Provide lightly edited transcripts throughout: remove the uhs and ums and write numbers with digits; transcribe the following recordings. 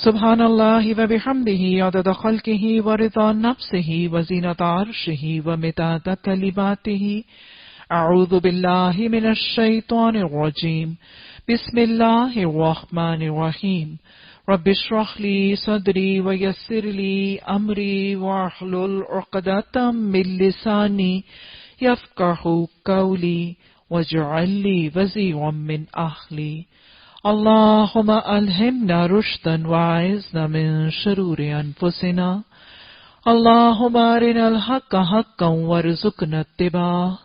سبحان اللہ و بحمدہ عدد خلقہ و رضا نفسہ و زینت عرشہ و مداد کلماتہ. اعوذ باللہ من الشیطان الرجیم. بسم اللہ الرحمن الرحیم. رب اشرح لی صدری ویسر لی امری واحلل عقدۃ من لسانی یفقہوا قولی واجعل لی وزیرا من اہلی. اللهم ألهمنا رشدا وأعذنا من شرور أنفسنا. اللهم أرنا الحق حقا وارزقنا اتباعه.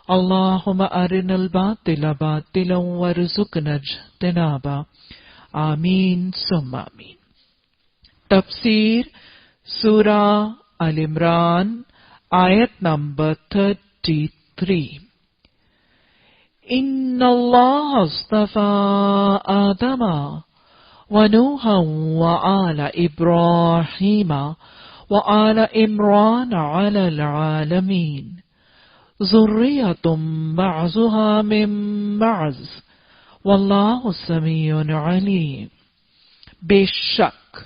اللهم أرنا الباطل باطلا وارزقنا اجتنابه. آمین ثم آمین. تفسیر سورہ آل عمران آیت نمبر 33. إن الله اصطفى آدم ونوحا وآل إبراهيم وآل عمران على العالمين ذرية بعضها من بعض والله سميع عليم. بے شک،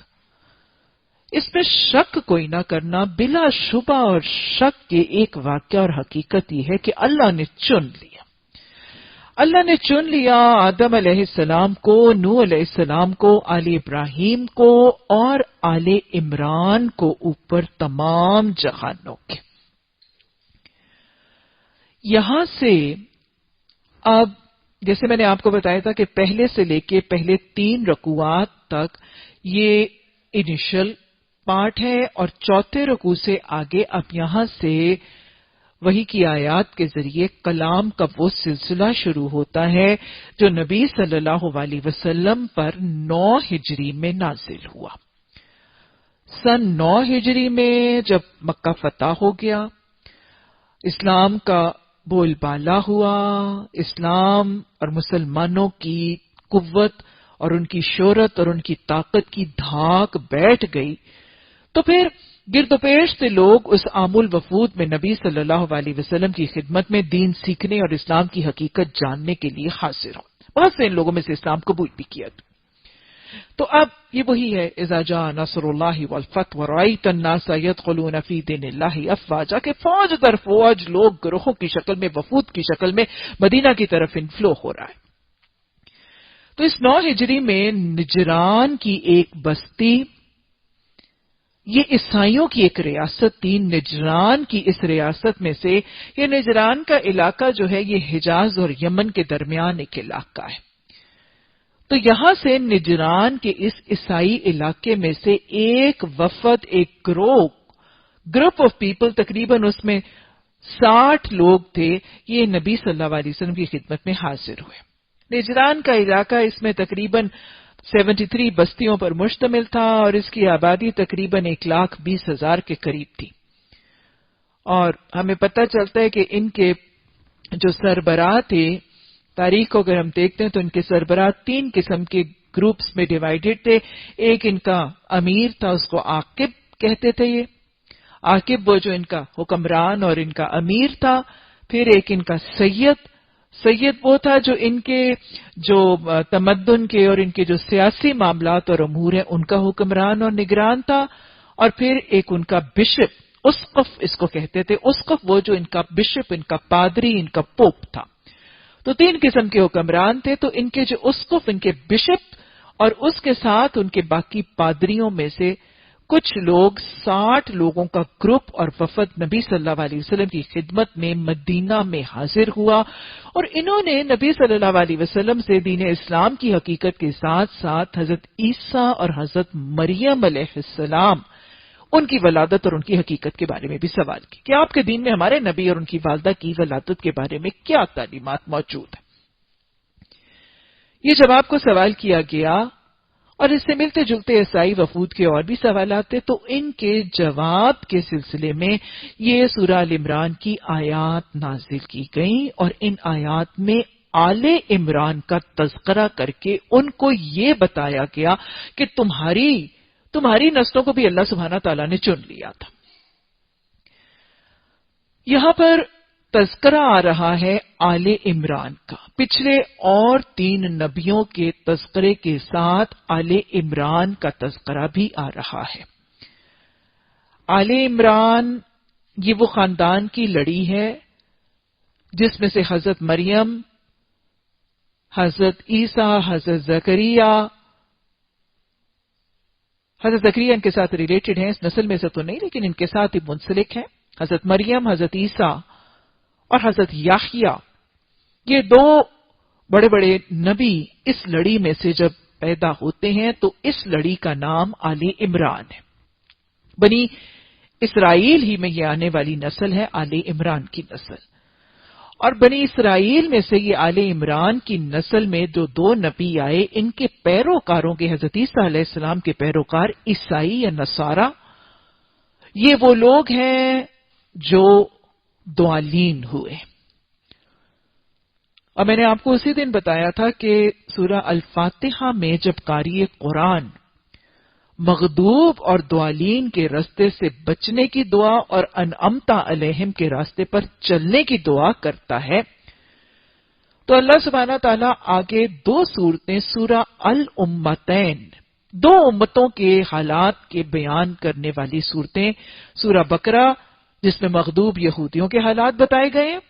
اس میں شک کوئی نہ کرنا، بلا شبہ اور شک کے ایک واقعہ اور حقیقت یہ ہے کہ اللہ نے چن لیا. اللہ نے چن لیا آدم علیہ السلام کو، نوح علیہ السلام کو، آل ابراہیم کو اور آل عمران کو اوپر تمام جہانوں کے. یہاں سے اب جیسے میں نے آپ کو بتایا تھا کہ پہلے سے لے کے پہلے 3 رکوعات تک یہ انیشل پارٹ ہے، اور چوتھے رکوع سے آگے اب یہاں سے وحی کی آیات کے ذریعے کلام کا وہ سلسلہ شروع ہوتا ہے جو نبی صلی اللہ علیہ وسلم پر 9 ہجری میں نازل ہوا. سن 9 ہجری میں جب مکہ فتح ہو گیا، اسلام کا بول بالا ہوا، اسلام اور مسلمانوں کی قوت اور ان کی شہرت اور ان کی طاقت کی دھاک بیٹھ گئی، تو پھر گرد و پیش سے لوگ اس عام الوفود میں نبی صلی اللہ علیہ وسلم کی خدمت میں دین سیکھنے اور اسلام کی حقیقت جاننے کے لیے حاضر ہوں. بہت سے ان لوگوں میں سے اسلام قبول بھی کیا. تو اب یہ وہی ہے اذا جاء نصر اللہ والفتح ورأیت الناس يدخلون فی دین اللہ افواجا، کہ فوج در فوج لوگ گروہوں کی شکل میں، وفود کی شکل میں مدینہ کی طرف انفلو ہو رہا ہے. تو اس 9 ہجری میں نجران کی ایک بستی، یہ عیسائیوں کی ایک ریاست تھی. نجران کی اس ریاست میں سے یہ نجران کا علاقہ جو ہے یہ حجاز اور یمن کے درمیان ایک علاقہ ہے. تو یہاں سے نجران کے اس عیسائی علاقے میں سے ایک وفد، ایک گروپ آف پیپل، تقریباً اس میں 60 لوگ تھے، یہ نبی صلی اللہ علیہ وسلم کی خدمت میں حاضر ہوئے. نجران کا علاقہ اس میں تقریباً 73 بستیوں پر مشتمل تھا، اور اس کی آبادی تقریباً 1,20,000 کے قریب تھی. اور ہمیں پتہ چلتا ہے کہ ان کے جو سربراہ تھے، تاریخ کو اگر ہم دیکھتے ہیں تو ان کے سربراہ 3 قسم کے گروپس میں ڈیوائیڈڈ تھے. ایک ان کا امیر تھا، اس کو عاقب کہتے تھے. یہ عاقب وہ جو ان کا حکمران اور ان کا امیر تھا. پھر ایک ان کا سید وہ تھا جو ان کے جو تمدن کے اور ان کے جو سیاسی معاملات اور امور ہیں ان کا حکمران اور نگران تھا. اور پھر ایک ان کا بشپ، اسقف اس کو کہتے تھے. اسقف وہ جو ان کا بشپ، ان کا پادری، ان کا پوپ تھا. تو 3 قسم کے حکمران تھے. تو ان کے جو اسقف، ان کے بشپ اور اس کے ساتھ ان کے باقی پادریوں میں سے کچھ لوگ، 60 لوگوں کا گروپ اور وفد نبی صلی اللہ علیہ وسلم کی خدمت میں مدینہ میں حاضر ہوا، اور انہوں نے نبی صلی اللہ علیہ وسلم سے دین اسلام کی حقیقت کے ساتھ ساتھ حضرت عیسیٰ اور حضرت مریم علیہ السلام، ان کی ولادت اور ان کی حقیقت کے بارے میں بھی سوال کی کہ آپ کے دین میں ہمارے نبی اور ان کی والدہ کی ولادت کے بارے میں کیا تعلیمات موجود ہیں. یہ جواب کو سوال کیا گیا، اور اس سے ملتے جلتے عیسائی وفود کے اور بھی سوالات تھے. تو ان کے جواب کے سلسلے میں یہ سورہ آل عمران کی آیات نازل کی گئیں، اور ان آیات میں آل عمران کا تذکرہ کر کے ان کو یہ بتایا گیا کہ تمہاری نسلوں کو بھی اللہ سبحانہ تعالیٰ نے چن لیا تھا. یہاں پر تذکرہ آ رہا ہے آل عمران کا. پچھلے اور 3 نبیوں کے تذکرے کے ساتھ آل عمران کا تذکرہ بھی آ رہا ہے. آل عمران یہ وہ خاندان کی لڑی ہے جس میں سے حضرت مریم، حضرت عیسیٰ، حضرت زکریا ان کے ساتھ ریلیٹڈ ہیں، اس نسل میں سے تو نہیں لیکن ان کے ساتھ ہی منسلک ہیں. حضرت مریم، حضرت عیسیٰ اور حضرت یحییٰ، یہ 2 بڑے بڑے نبی اس لڑی میں سے جب پیدا ہوتے ہیں تو اس لڑی کا نام آل عمران ہے. بنی اسرائیل ہی میں یہ آنے والی نسل ہے آل عمران کی نسل. اور بنی اسرائیل میں سے یہ آل عمران کی نسل میں جو 2 نبی آئے، ان کے پیروکاروں کے حضرت عیسیٰ علیہ السلام کے پیروکار عیسائی یا نصارہ، یہ وہ لوگ ہیں جو دوالین ہوئے. اور میں نے آپ کو اسی دن بتایا تھا کہ سورہ الفاتحہ میں جب قاری قرآن مغضوب اور دوالین کے راستے سے بچنے کی دعا اور انعمت علیہم کے راستے پر چلنے کی دعا کرتا ہے تو اللہ سبحانہ تعالیٰ آگے 2 صورتیں سورہ الامتین، 2 امتوں کے حالات کے بیان کرنے والی صورتیں، سورہ بقرہ جس میں مغضوب یہودیوں کے حالات بتائے گئے ہیں،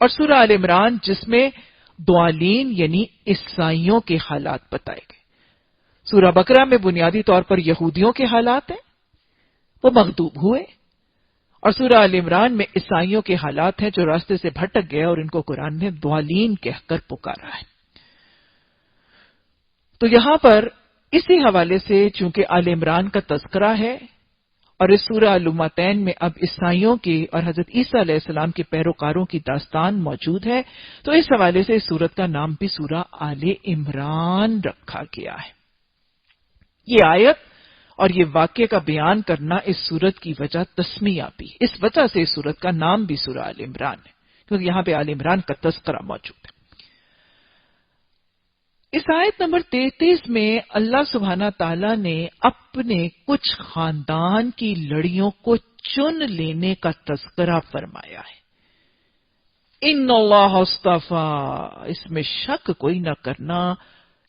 اور سورہ آل عمران جس میں دوالین یعنی عیسائیوں کے حالات بتائے گئے. سورہ بقرہ میں بنیادی طور پر یہودیوں کے حالات ہیں، وہ مغضوب ہوئے، اور سورہ آل عمران میں عیسائیوں کے حالات ہیں جو راستے سے بھٹک گئے اور ان کو قرآن نے دوالین کہہ کر پکارا ہے. تو یہاں پر اسی حوالے سے چونکہ آل عمران کا تذکرہ ہے اور اس سورہ الامتین میں اب عیسائیوں کی اور حضرت عیسیٰ علیہ السلام کے پیروکاروں کی داستان موجود ہے، تو اس حوالے سے اس سورت کا نام بھی سورہ آل عمران رکھا گیا ہے. یہ آیت اور یہ واقعے کا بیان کرنا اس سورت کی وجہ تسمیہ بھی، اس وجہ سے اس سورت کا نام بھی سورہ آل عمران ہے، کیونکہ یہاں پہ آل عمران کا تذکرہ موجود ہے. اس آیت نمبر 33 میں اللہ سبحانہ تعالیٰ نے اپنے کچھ خاندان کی لڑیوں کو چن لینے کا تذکرہ فرمایا ہے. ان اللہ اصطفیٰ، اس میں شک کوئی نہ کرنا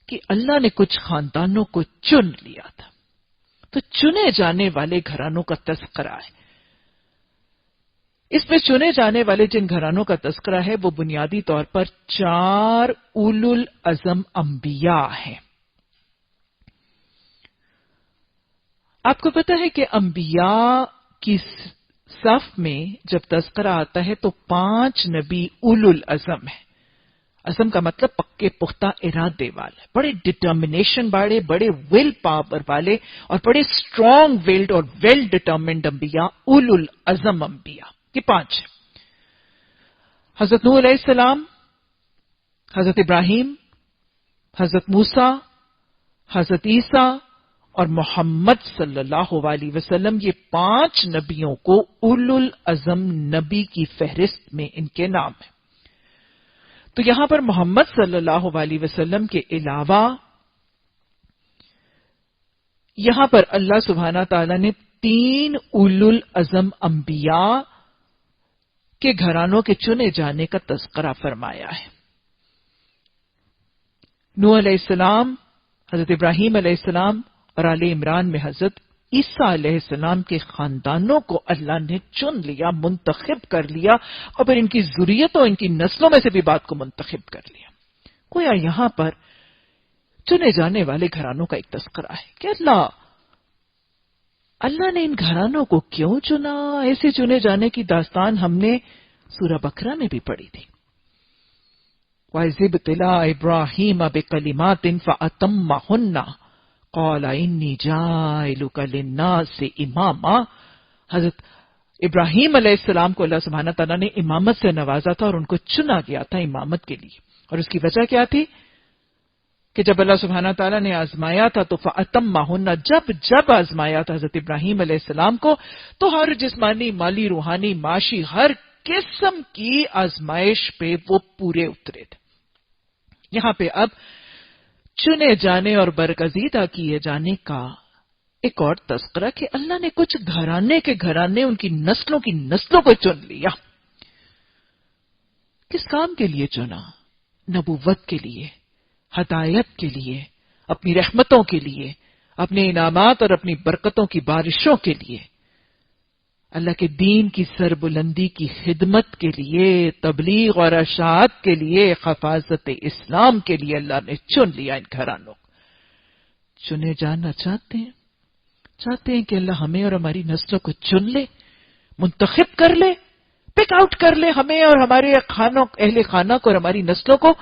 کہ اللہ نے کچھ خاندانوں کو چن لیا تھا. تو چنے جانے والے گھرانوں کا تذکرہ ہے. اس میں چنے جانے والے جن گھرانوں کا تذکرہ ہے وہ بنیادی طور پر 4 اولو العزم انبیاء ہیں. آپ کو پتہ ہے کہ انبیاء کی صف میں جب تذکرہ آتا ہے تو 5 نبی اولو العزم ہیں. عزم کا مطلب پکے پختہ ارادے والے، بڑے ڈٹرمنیشن والے، بڑے ول پاور والے اور بڑے اسٹرانگ ویلڈ اور ویل ڈٹرمنڈ انبیاء اولو العزم انبیاء. یہ 5 ہیں. حضرت نوح علیہ السلام، حضرت ابراہیم، حضرت موسیٰ، حضرت عیسیٰ اور محمد صلی اللہ علیہ وسلم، یہ 5 نبیوں کو اولو العزم نبی کی فہرست میں ان کے نام ہیں. تو یہاں پر محمد صلی اللہ علیہ وسلم کے علاوہ یہاں پر اللہ سبحانہ تعالیٰ نے 3 اولو العزم انبیاء کے گھرانوں کے چنے جانے کا تذکرہ فرمایا ہے. نوح علیہ السلام، حضرت ابراہیم علیہ السلام اور آل عمران میں حضرت عیسیٰ علیہ السلام کے خاندانوں کو اللہ نے چن لیا، منتخب کر لیا، اور پھر ان کی ذریتوں، ان کی نسلوں میں سے بھی بات کو منتخب کر لیا. گویا یہاں پر چنے جانے والے گھرانوں کا ایک تذکرہ ہے کہ اللہ نے ان گھرانوں کو کیوں چنا. ایسے چنے جانے کی داستان ہم نے سورہ بقرہ میں بھی پڑھی تھی. وَإِذِ ابْتَلَىٰ إِبْرَاهِيمَ بِكَلِمَاتٍ فَأَتَمَّهُنَّ قَالَ إِنِّي جَاعِلُكَ لِلنَّاسِ إِمَامًا. حضرت ابراہیم علیہ السلام کو اللہ سبحانہ تعالیٰ نے امامت سے نوازا تھا اور ان کو چنا گیا تھا امامت کے لیے. اور اس کی وجہ کیا تھی کہ جب اللہ سبحانہ تعالیٰ نے آزمایا تھا تو فَأَتَمَّهُنَّ، جب آزمایا تھا حضرت ابراہیم علیہ السلام کو تو ہر جسمانی، مالی، روحانی، معاشی، ہر قسم کی آزمائش پہ وہ پورے اترے تھے. یہاں پہ اب چنے جانے اور برگزیدہ کیے جانے کا ایک اور تذکرہ کہ اللہ نے کچھ گھرانے کے گھرانے، ان کی نسلوں کو چن لیا. کس کام کے لیے چنا؟ نبوت کے لیے، ہدایت کے لیے، اپنی رحمتوں کے لیے، اپنے انعامات اور اپنی برکتوں کی بارشوں کے لیے، اللہ کے دین کی سربلندی کی خدمت کے لیے، تبلیغ اور اشاعت کے لیے، حفاظت اسلام کے لیے اللہ نے چن لیا ان گھرانوں کو۔ چنے جانا چاہتے ہیں کہ اللہ ہمیں اور ہماری نسلوں کو چن لے، منتخب کر لے، پک آؤٹ کر لے ہمیں اور ہمارے اہل خانہ کو اور ہماری نسلوں کو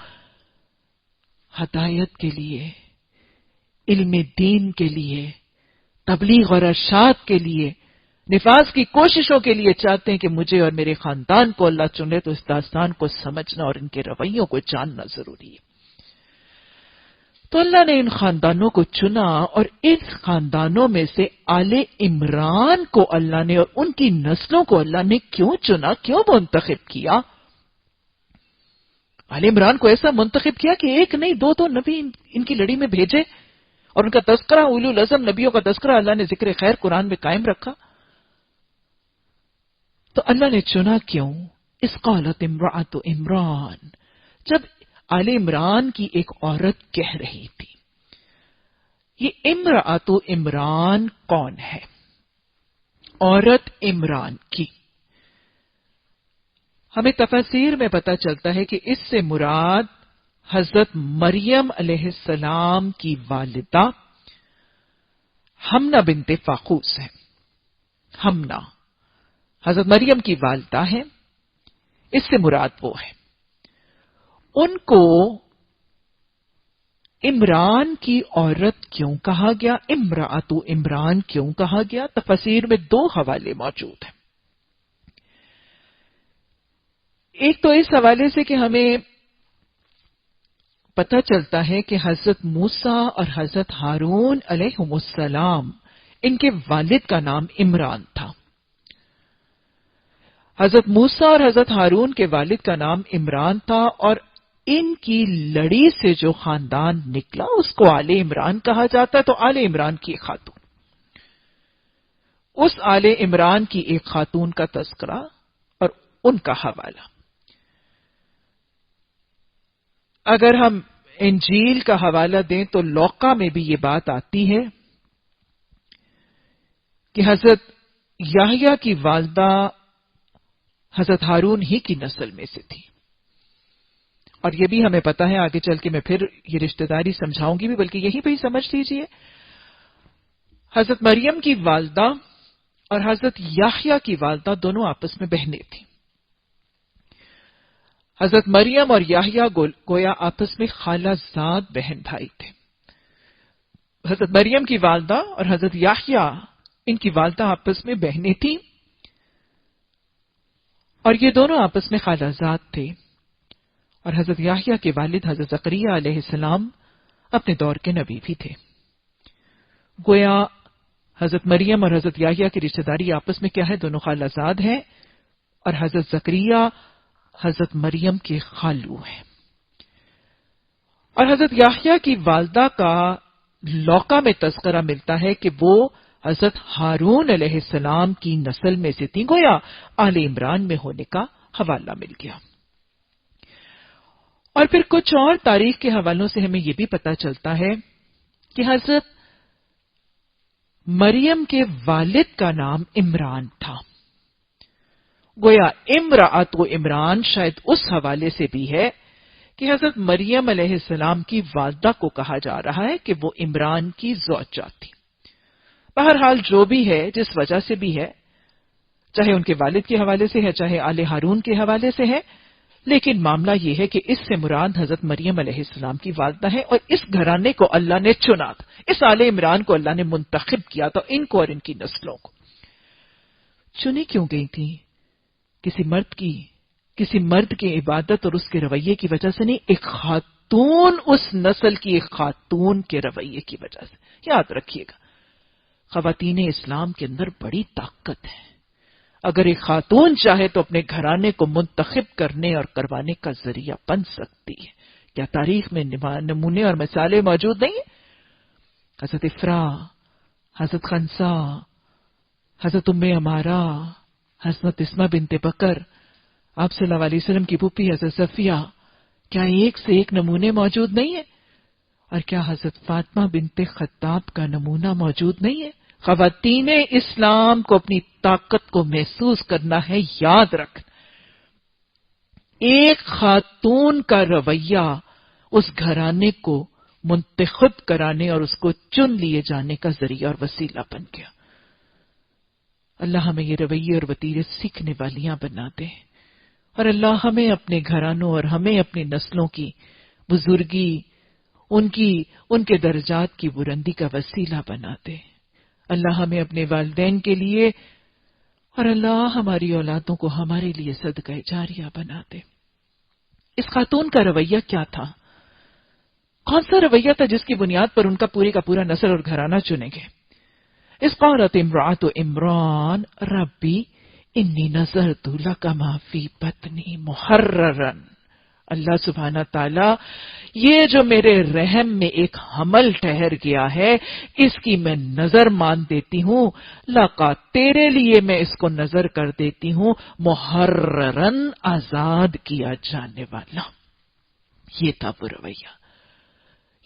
ہدایت کے لیے، علم دین کے لیے، تبلیغ اور ارشاد کے لیے، نفاذ کی کوششوں کے لیے چاہتے ہیں کہ مجھے اور میرے خاندان کو اللہ چنے، تو اس داستان کو سمجھنا اور ان کے رویوں کو جاننا ضروری ہے۔ تو اللہ نے ان خاندانوں کو چنا، اور ان خاندانوں میں سے آل عمران کو اللہ نے اور ان کی نسلوں کو اللہ نے کیوں چنا، کیوں منتخب کیا؟ آل عمران کو ایسا منتخب کیا کہ ایک نہیں دو نبی ان کی لڑی میں بھیجے، اور ان کا تذکرہ، اولو العزم نبیوں کا تذکرہ اللہ نے ذکر خیر قرآن میں قائم رکھا۔ تو اللہ نے چنا کیوں؟ اس قالت امرأۃ عمران، جب آل عمران کی ایک عورت کہہ رہی تھی۔ یہ امرأۃ عمران کون ہے؟ عورت عمران کی، ہمیں تفاسیر میں پتہ چلتا ہے کہ اس سے مراد حضرت مریم علیہ السلام کی والدہ حمنہ بنت فاقوس ہے۔ حمنہ حضرت مریم کی والدہ ہے، اس سے مراد وہ ہے۔ ان کو عمران کی عورت کیوں کہا گیا؟ امرأۃ عمران کیوں کہا گیا؟ تفاسیر میں دو حوالے موجود ہیں۔ ایک تو اس حوالے سے کہ ہمیں پتہ چلتا ہے کہ حضرت موسیٰ اور حضرت ہارون علیہم السلام، ان کے والد کا نام عمران تھا۔ حضرت موسیٰ اور حضرت ہارون کے والد کا نام عمران تھا، اور ان کی لڑی سے جو خاندان نکلا اس کو آل عمران کہا جاتا ہے۔ تو آل عمران کی ایک خاتون، اس آل عمران کی ایک خاتون کا تذکرہ اور ان کا حوالہ۔ اگر ہم انجیل کا حوالہ دیں تو لوقا میں بھی یہ بات آتی ہے کہ حضرت یحییٰ کی والدہ حضرت ہارون ہی کی نسل میں سے تھی، اور یہ بھی ہمیں پتا ہے، آگے چل کے میں پھر یہ رشتہ داری سمجھاؤں گی بھی، بلکہ یہی پہ ہی سمجھ لیجئے۔ حضرت مریم کی والدہ اور حضرت یحییٰ کی والدہ دونوں آپس میں بہنیں تھیں۔ حضرت مریم اور یحییٰ گویا آپس میں خالہ زاد بہن بھائی تھے۔ حضرت مریم کی والدہ اور حضرت یحییٰ، ان کی والدہ آپس میں بہنیں تھیں، اور یہ دونوں آپس میں خالہ زاد تھے۔ اور حضرت یحییٰ کے والد حضرت زکریا علیہ السلام اپنے دور کے نبی بھی تھے۔ گویا حضرت مریم اور حضرت یحییٰ کی رشتہ داری آپس میں کیا ہے؟ دونوں خالہ زاد ہیں، اور حضرت زکریا حضرت مریم کے خالو ہیں۔ اور حضرت یحییٰ کی والدہ کا لوقا میں تذکرہ ملتا ہے کہ وہ حضرت ہارون علیہ السلام کی نسل میں سے تھی، گویا آل عمران میں ہونے کا حوالہ مل گیا۔ اور پھر کچھ اور تاریخ کے حوالوں سے ہمیں یہ بھی پتہ چلتا ہے کہ حضرت مریم کے والد کا نام عمران تھا۔ گویا امرأۃ عمران شاید اس حوالے سے بھی ہے کہ حضرت مریم علیہ السلام کی والدہ کو کہا جا رہا ہے کہ وہ عمران کی زوجہ تھی۔ بہرحال جو بھی ہے، جس وجہ سے بھی ہے، چاہے ان کے والد کے حوالے سے ہے، چاہے آل ہارون کے حوالے سے ہے، لیکن معاملہ یہ ہے کہ اس سے مراد حضرت مریم علیہ السلام کی والدہ ہے، اور اس گھرانے کو اللہ نے چنا تھا، اس آل عمران کو اللہ نے منتخب کیا تھا، ان کو اور ان کی نسلوں کو۔ چنی کیوں گئی تھی؟ کسی مرد کی عبادت اور اس کے رویے کی وجہ سے نہیں، ایک خاتون، اس نسل کی ایک خاتون کے رویے کی وجہ سے۔ یاد رکھیے گا، خواتین اسلام کے اندر بڑی طاقت ہے۔ اگر ایک خاتون چاہے تو اپنے گھرانے کو منتخب کرنے اور کروانے کا ذریعہ بن سکتی ہے۔ کیا تاریخ میں نمونے اور مثالیں موجود نہیں ہیں؟ حضرت افرا، حضرت خنسا، حضرت ام عمارہ، حضرت اسمہ بنت بکر، آپ صلی اللہ علیہ وسلم کی پھوپھی حضرت صفیہ، کیا ایک سے ایک نمونے موجود نہیں ہیں؟ اور کیا حضرت فاطمہ بنت خطاب کا نمونہ موجود نہیں ہے؟ خواتین اسلام کو اپنی طاقت کو محسوس کرنا ہے، یاد رکھ، ایک خاتون کا رویہ اس گھرانے کو منتخب کرانے اور اس کو چن لیے جانے کا ذریعہ اور وسیلہ بن گیا۔ اللہ ہمیں یہ رویے اور وتیرے سیکھنے والیاں بنا دے، اور اللہ ہمیں اپنے گھرانوں اور ہمیں اپنی نسلوں کی بزرگی، ان کے درجات کی بلندی کا وسیلہ بنا دے۔ اللہ ہمیں اپنے والدین کے لیے اور اللہ ہماری اولادوں کو ہمارے لیے صدقہ جاریہ بنا دے۔ اس خاتون کا رویہ کیا تھا؟ کون سا رویہ تھا جس کی بنیاد پر ان کا پورے کا پورا نسل اور گھرانہ چنے گئے؟ اس قالت امرأۃ عمران ربی انی نذرت لک ما فی بطنی محررا، اللہ سبحانہ تعالی یہ جو میرے رحم میں ایک حمل ٹھہر گیا ہے اس کی میں نظر مان دیتی ہوں، لقا تیرے لیے میں اس کو نظر کر دیتی ہوں، محررن آزاد کیا جانے والا۔ یہ تھا وہ رویہ،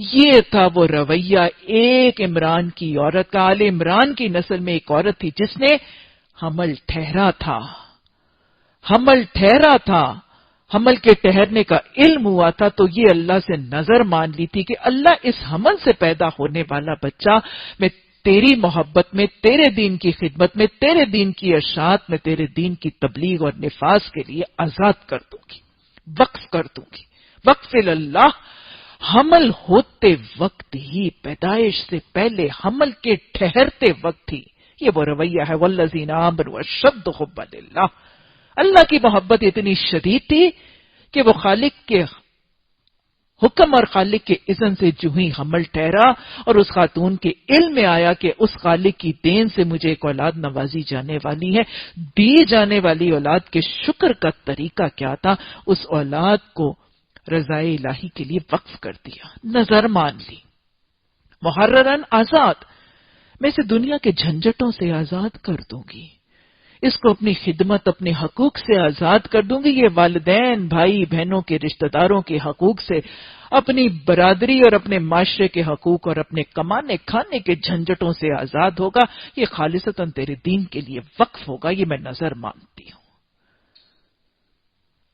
یہ تھا وہ رویہ ایک عمران کی عورت کا۔ آل عمران کی نسل میں ایک عورت تھی جس نے حمل ٹھہرا تھا، حمل ٹھہرا تھا، حمل کے ٹھہرنے کا علم ہوا تھا، تو یہ اللہ سے نظر مان لی تھی کہ اللہ اس حمل سے پیدا ہونے والا بچہ میں تیری محبت میں، تیرے دین کی خدمت میں، تیرے دین کی اشاعت میں، تیرے دین کی تبلیغ اور نفاذ کے لیے آزاد کر دوں گی، وقف کر دوں گی۔ وقف اللہ حمل ہوتے وقت ہی، پیدائش سے پہلے حمل کے ٹھہرتے وقت ہی یہ وہ رویہ ہے۔ والذین آمنوا اشد حبا للہ، اللہ کی محبت اتنی شدید تھی کہ وہ خالق کے حکم اور خالق کے اذن سے جو ہی حمل ٹھہرا اور اس خاتون کے علم میں آیا کہ اس خالق کی دین سے مجھے ایک اولاد نوازی جانے والی ہے، دی جانے والی اولاد کے شکر کا طریقہ کیا تھا، اس اولاد کو رضائے الہی کے لیے وقف کر دیا، نظر مان لی۔ محررن آزاد، میں اسے دنیا کے جھنجٹوں سے آزاد کر دوں گی، اس کو اپنی خدمت، اپنے حقوق سے آزاد کر دوں گی، یہ والدین، بھائی بہنوں کے، رشتہ داروں کے حقوق سے، اپنی برادری اور اپنے معاشرے کے حقوق اور اپنے کمانے کھانے کے جھنجٹوں سے آزاد ہوگا، یہ خالصتاً تیرے دین کے لیے وقف ہوگا، یہ میں نظر مانتی ہوں۔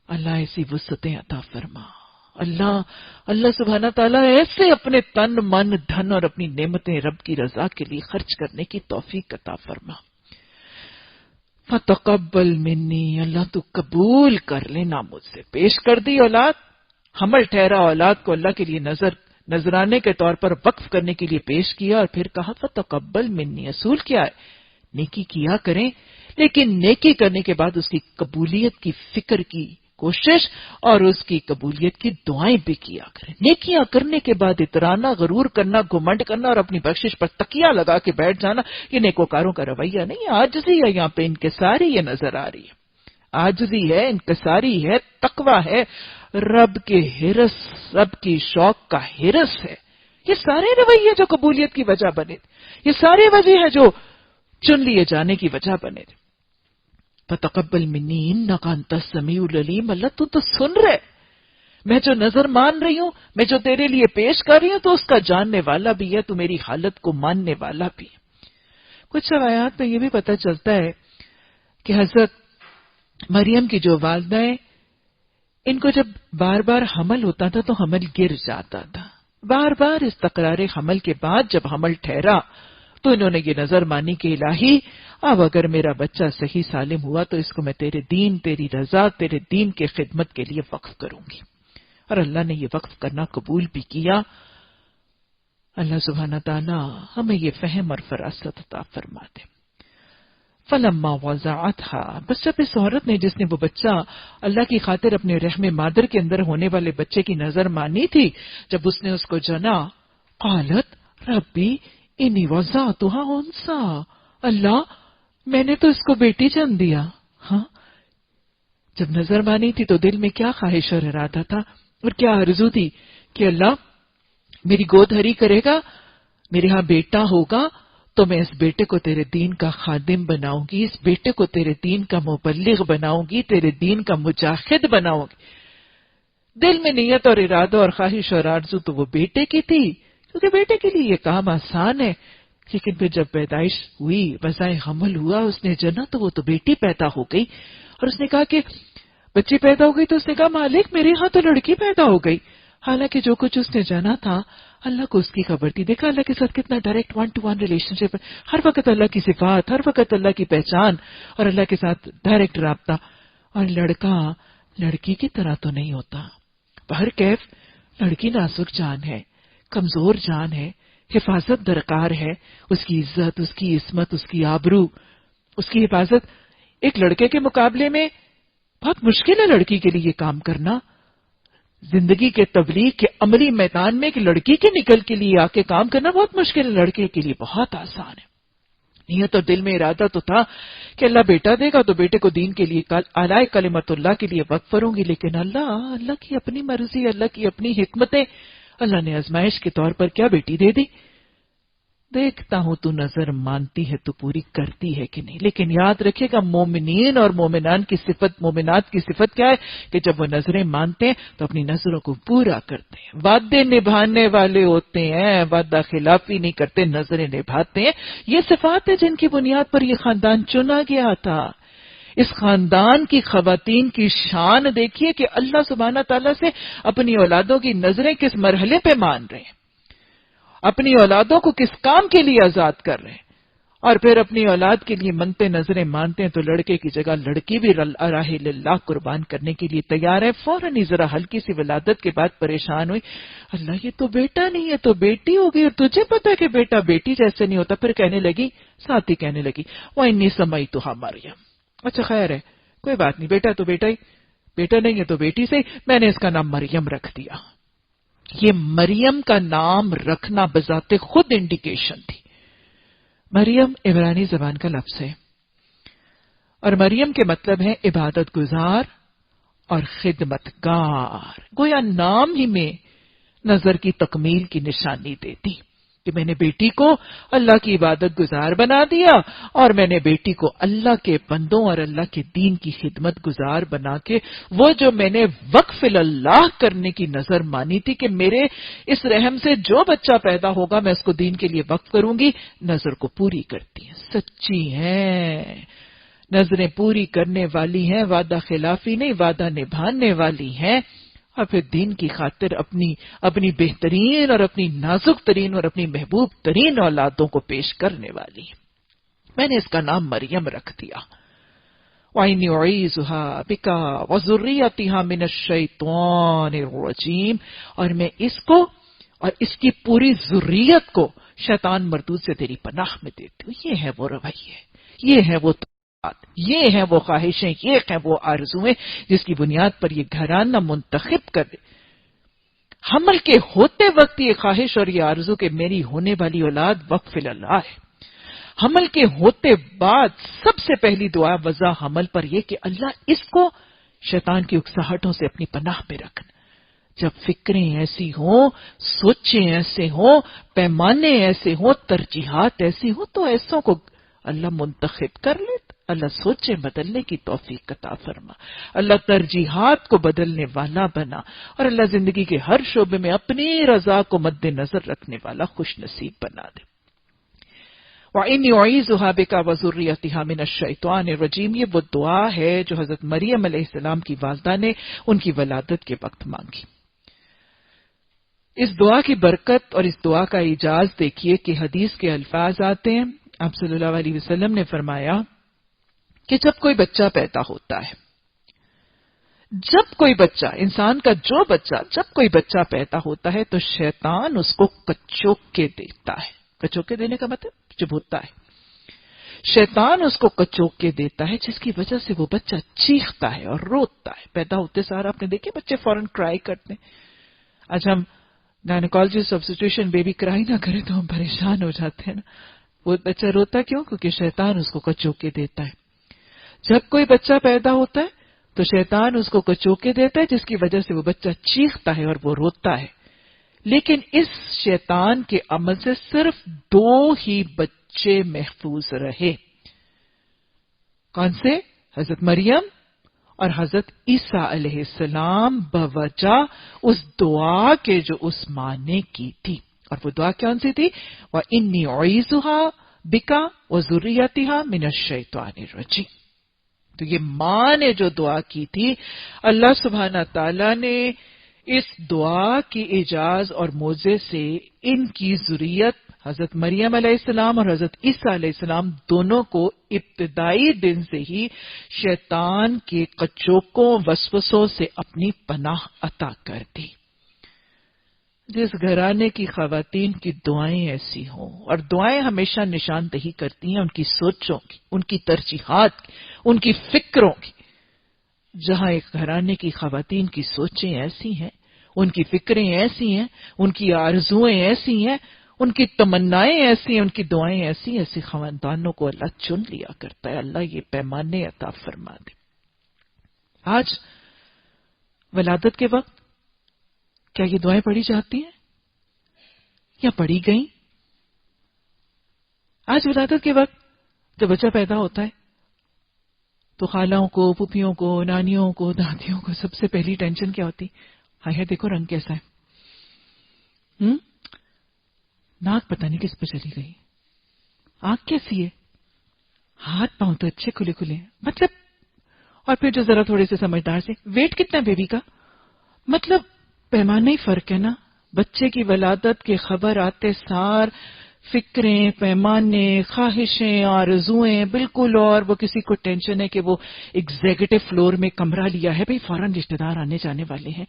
اللہ ایسی وسعتیں عطا فرما، اللہ سبحانہ تعالیٰ ایسے اپنے تن من دھن اور اپنی نعمتیں رب کی رضا کے لیے خرچ کرنے کی توفیق عطا فرما۔ فتقبل منی، اللہ تو قبول کر لینا مجھ سے۔ پیش کر دی اولاد، حمل ٹھہرا اولاد کو اللہ کے لیے نذرانے کے طور پر وقف کرنے کے لیے پیش کیا، اور پھر کہا فتقبل منی۔ اصول کیا ہے؟ نیکی کیا کریں، لیکن نیکی کرنے کے بعد اس کی قبولیت کی فکر کی کوشش اور اس کی قبولیت کی دعائیں بھی کیا کریں۔ نیکیاں کرنے کے بعد اترانا، غرور کرنا، گھمنڈ کرنا اور اپنی بخشش پر تکیہ لگا کے بیٹھ جانا، یہ نیکوکاروں کا رویہ نہیں ہے۔ عاجزی ہے یہاں پہ، انکساری یہ نظر آ رہی ہے، عاجزی ہے، انکساری ہے، تقویٰ ہے، رب کے حرص، رب کی شوق کا حرص ہے۔ یہ سارے رویے جو قبولیت کی وجہ بنے تھے، یہ سارے وجہ ہیں جو چن لیے جانے کی وجہ بنے تھے۔ فتقبل منی انک انت السمیع العلیم، اللہ تو سن رہے، میں جو نظر مان رہی ہوں، میں جو تیرے لیے پیش کر رہی ہوں، تو اس کا جاننے والا بھی ہے، تو میری حالت کو ماننے والا بھی ہے۔ کچھ روایات میں یہ بھی پتہ چلتا ہے کہ حضرت مریم کی جو والدہ ہیں، ان کو جب بار بار حمل ہوتا تھا تو حمل گر جاتا تھا۔ بار بار اس تکرار حمل کے بعد جب حمل ٹھہرا تو انہوں نے یہ نظر مانی کہ الہی اب اگر میرا بچہ صحیح سالم ہوا تو اس کو میں تیرے دین، تیری رضا، تیرے دین کے خدمت کے لیے وقف کروں گی، اور اللہ نے یہ وقف کرنا قبول بھی کیا۔ اللہ سبحانہ تعالی ہمیں یہ فہم اور فراست عطا فرما دے۔ فلما وضعتها، بس جب اس عورت نے، جس نے وہ بچہ اللہ کی خاطر اپنے رحم مادر کے اندر ہونے والے بچے کی نظر مانی تھی، جب اس نے اس کو جنا، قالت ربی انی وضعتها انثى، اللہ میں نے تو اس کو بیٹی جن دیا۔ ہاں، جب نظر مانی تھی تو دل میں کیا خواہش اور ارادہ تھا اور کیا آرزو تھی کہ اللہ میری گود ہری کرے گا، میرے ہاں بیٹا ہوگا تو میں اس بیٹے کو تیرے دین کا خادم بناؤں گی، اس بیٹے کو تیرے دین کا مبلغ بناؤں گی، تیرے دین کا مجاہد بناؤں گی۔ دل میں نیت اور ارادہ اور خواہش اور آرزو تو وہ بیٹے کی تھی، کیونکہ بیٹے کے لیے یہ کام آسان ہے، لیکن پھر جب پیدائش ہوئی، وضع حمل ہوا، اس نے جنا تو وہ تو بیٹی پیدا ہو گئی، اور اس نے کہا کہ بچی پیدا ہو گئی تو اس نے کہا مالک میرے ہاں تو لڑکی پیدا ہو گئی، حالانکہ جو کچھ اس نے جانا تھا اللہ کو اس کی خبر تھی۔ دیکھا اللہ کے ساتھ کتنا ڈائریکٹ 1-to-1 ریلیشن شپ ہے، ہر وقت اللہ کی صفات، ہر وقت اللہ کی پہچان اور اللہ کے ساتھ ڈائریکٹ رابطہ۔ اور لڑکا لڑکی کی طرح تو نہیں ہوتا، بہر کیف لڑکی نازک جان ہے، کمزور جان ہے، حفاظت درکار ہے، اس کی عزت، اس کی عصمت، اس کی آبرو، اس کی حفاظت ایک لڑکے کے مقابلے میں بہت مشکل ہے لڑکی کے لیے یہ کام کرنا۔ زندگی کے تبلیغ کے عملی میدان میں ایک لڑکی کے نکل کے لیے آ کے کام کرنا بہت مشکل ہے، لڑکے کے لیے بہت آسان ہے۔ نیت اور دل میں ارادہ تو تھا کہ اللہ بیٹا دے گا تو بیٹے کو دین کے لیے اعلی کلمت اللہ کے لیے وقف کروں گی، لیکن اللہ کی اپنی مرضی، اللہ کی اپنی حکمتیں، اللہ نے آزمائش کے طور پر کیا بیٹی دے دی۔ دیکھتا ہوں تو نظر مانتی ہے تو پوری کرتی ہے کہ نہیں، لیکن یاد رکھے گا مومنین اور مومنان کی صفت، مومنات کی صفت کیا ہے کہ جب وہ نظریں مانتے ہیں تو اپنی نظروں کو پورا کرتے ہیں، وعدے نبھانے والے ہوتے ہیں، وعدہ خلافی نہیں کرتے، نظریں نبھاتے ہیں۔ یہ صفات ہے جن کی بنیاد پر یہ خاندان چنا گیا تھا۔ اس خاندان کی خواتین کی شان دیکھیے کہ اللہ سبحانہ تعالیٰ سے اپنی اولادوں کی نظریں کس مرحلے پہ مان رہے ہیں، اپنی اولادوں کو کس کام کے لیے آزاد کر رہے ہیں، اور پھر اپنی اولاد کے لیے منتے نظریں مانتے ہیں تو لڑکے کی جگہ لڑکی بھی راہ اللہ قربان کرنے کے لیے تیار ہے۔ فوراً ہی ذرا ہلکی سی ولادت کے بعد پریشان ہوئی، اللہ یہ تو بیٹا نہیں ہے تو بیٹی ہوگی، اور تجھے پتا کہ بیٹا بیٹی جیسے نہیں ہوتا۔ پھر کہنے لگی، ساتھ ہی کہنے لگی وَإِنِّي سَمَّيْتُهَا مریم، اچھا خیر ہے کوئی بات نہیں، بیٹا تو بیٹا ہی، بیٹا نہیں ہے تو بیٹی سے، میں نے اس کا نام مریم رکھ دیا۔ یہ مریم کا نام رکھنا بذات خود انڈیکیشن تھی۔ مریم عبرانی زبان کا لفظ ہے، اور مریم کے مطلب ہے عبادت گزار اور خدمت گار۔ گویا نام ہی میں نظر کی تکمیل کی نشانی دیتی کہ میں نے بیٹی کو اللہ کی عبادت گزار بنا دیا، اور میں نے بیٹی کو اللہ کے بندوں اور اللہ کے دین کی خدمت گزار بنا کے وہ جو میں نے وقف اللہ کرنے کی نظر مانی تھی کہ میرے اس رحم سے جو بچہ پیدا ہوگا میں اس کو دین کے لیے وقف کروں گی، نظر کو پوری کرتی ہیں، سچی ہیں، نظریں پوری کرنے والی ہیں، وعدہ خلافی نہیں، وعدہ نبھانے والی ہیں، اور پھر دین کی خاطر اپنی بہترین اور اپنی نازک ترین اور اپنی محبوب ترین اولادوں کو پیش کرنے والی ہے۔ میں نے اس کا نام مریم رکھ دیا۔ وَإِنِّي أُعِيذُهَا بِكَ وَذُرِّيَّتَهَا مِنَ الشَّيْطَانِ الرَّجِيمِ، اور میں اس کو اور اس کی پوری ذریت کو شیطان مردود سے تیری پناہ میں دیتی ہوں۔ یہ ہے وہ رویے، یہ ہے وہ یہ ہیں وہ خواہشیں، یہ ہیں وہ آرزویں جس کی بنیاد پر یہ گھرانہ منتخب کر دے۔ حمل کے ہوتے وقت یہ خواہش اور یہ آرزو کہ میری ہونے والی اولاد وقف اللہ ہے۔ حمل کے ہوتے بعد سب سے پہلی دعا وضع حمل پر یہ کہ اللہ اس کو شیطان کی اکساہٹوں سے اپنی پناہ میں رکھنا۔ جب فکریں ایسی ہوں، سوچیں ایسے ہوں، پیمانے ایسے ہوں، ترجیحات ایسی ہوں تو ایسوں کو اللہ منتخب کر لے، اللہ سوچے بدلنے کی توفیق عطا فرما، اللہ ترجیحات کو بدلنے والا بنا، اور اللہ زندگی کے ہر شعبے میں اپنی رضا کو مد نظر رکھنے والا خوش نصیب بنا دے۔ وَإِنِّي أُعِيذُهَا بِكَ وَذُرِّيَّتَهَا مِنَ الشَّيْطَانِ الرَّجِيمِ، یہ وہ دعا ہے جو حضرت مریم علیہ السلام کی والدہ نے ان کی ولادت کے وقت مانگی۔ اس دعا کی برکت اور اس دعا کا اعجاز دیکھیے کہ حدیث کے الفاظ آتے ہیں، آپ صلی اللہ علیہ وسلم نے فرمایا کہ جب کوئی بچہ پیدا ہوتا ہے، جب کوئی بچہ، انسان کا جو بچہ، جب کوئی بچہ پیدا ہوتا ہے تو شیطان اس کو کچوک کے دیتا ہے۔ کچوک کے دینے کا مطلب چبھوتا ہے، شیطان اس کو کچوک کے دیتا ہے، جس کی وجہ سے وہ بچہ چیختا ہے اور روتا ہے۔ پیدا ہوتے سارا آپ نے دیکھے بچے فوراً کرائی کرتے ہیں۔ آج ہم گائنیکالوجسٹ سبسٹیٹیوشن بیبی کرائی نہ کرے تو ہم پریشان ہو جاتے ہیں نا۔ وہ بچہ روتا کیوں؟ کیونکہ شیطان اس کو کچوک کے دیتا ہے۔ جب کوئی بچہ پیدا ہوتا ہے تو شیطان اس کو کچوکے دیتا ہے، جس کی وجہ سے وہ بچہ چیختا ہے اور وہ روتا ہے۔ لیکن اس شیطان کے عمل سے صرف 2 ہی بچے محفوظ رہے. کون سے؟ حضرت مریم اور حضرت عیسیٰ علیہ السلام، بوجہ اس دعا کے جو اس ماں نے کی تھی. اور وہ دعا کون سی تھی؟ وَإِنِّي أُعِيذُهَا بِكَ وَذُرِّيَّتَهَا مِنَ الشَّيْطَانِ الرَّجِيمِ. تو یہ ماں نے جو دعا کی تھی، اللہ سبحانہ تعالیٰ نے اس دعا کی اعجاز اور معجزے سے ان کی ذریت حضرت مریم علیہ السلام اور حضرت عیسیٰ علیہ السلام دونوں کو ابتدائی دن سے ہی شیطان کے کچوکوں وسوسوں سے اپنی پناہ عطا کر دی. جس گھرانے کی خواتین کی دعائیں ایسی ہوں، اور دعائیں ہمیشہ نشاندہی کرتی ہیں ان کی سوچوں کی، ان کی ترجیحات کی، ان کی فکروں کی. جہاں ایک گھرانے کی خواتین کی سوچیں ایسی ہیں، ان کی فکریں ایسی ہیں، ان کی آرزوئیں ایسی ہیں، ان کی تمنائیں ایسی ہیں، ان کی دعائیں ایسی، ایسی خاندانوں کو اللہ چن لیا کرتا ہے. اللہ یہ پیمانے عطا فرما دے. آج ولادت کے وقت کیا یہ دعائیں پڑھی جاتی ہیں یا پڑھی گئیں؟ آج ولادت کے وقت جب بچہ پیدا ہوتا ہے تو خالوں کو، پھوپھیوں کو، نانیوں کو، دادیوں کو سب سے پہلی ٹینشن کیا ہوتی؟ ہائے دیکھو رنگ کیسا ہے، ناک پتہ نہیں کس پہ چلی گئی، آنکھ کیسی ہے، ہاتھ پاؤں تو اچھے کھلے کھلے ہیں، مطلب. اور پھر جو ذرا تھوڑے سے سمجھدار سے، ویٹ کتنا بیبی کا، مطلب پیمانے ہی فرق ہے نا. بچے کی ولادت کی خبر آتے سار فکریں، پیمانے، خواہشیں، آرزوئیں بالکل. اور وہ کسی کو ٹینشن ہے کہ وہ ایگزیکٹو فلور میں کمرہ لیا ہے، بھئی فوراً رشتہ دار آنے جانے والے ہیں،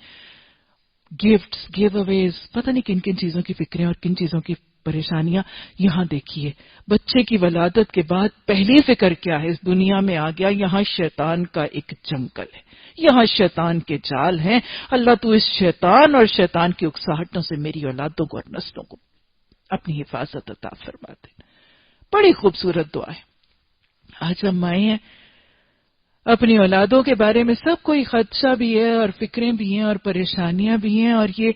گفٹس، گیو اویز، پتہ نہیں کن کن چیزوں کی فکریں اور کن چیزوں کی پریشانیاں. یہاں دیکھیے بچے کی ولادت کے بعد پہلی فکر کیا ہے؟ اس دنیا میں آ گیا، یہاں شیطان کا ایک جنگل ہے، یہاں شیطان کے جال ہیں. اللہ تو اس شیطان اور شیطان کی اکساہٹوں سے میری اولادوں کو اور نسلوں کو اپنی حفاظت عطا فرما دے. بڑی خوبصورت دعا ہے. آج ہم مائیں ہیں، اپنی اولادوں کے بارے میں سب کوئی خدشہ بھی ہے اور فکریں بھی ہیں اور پریشانیاں بھی ہیں، اور یہ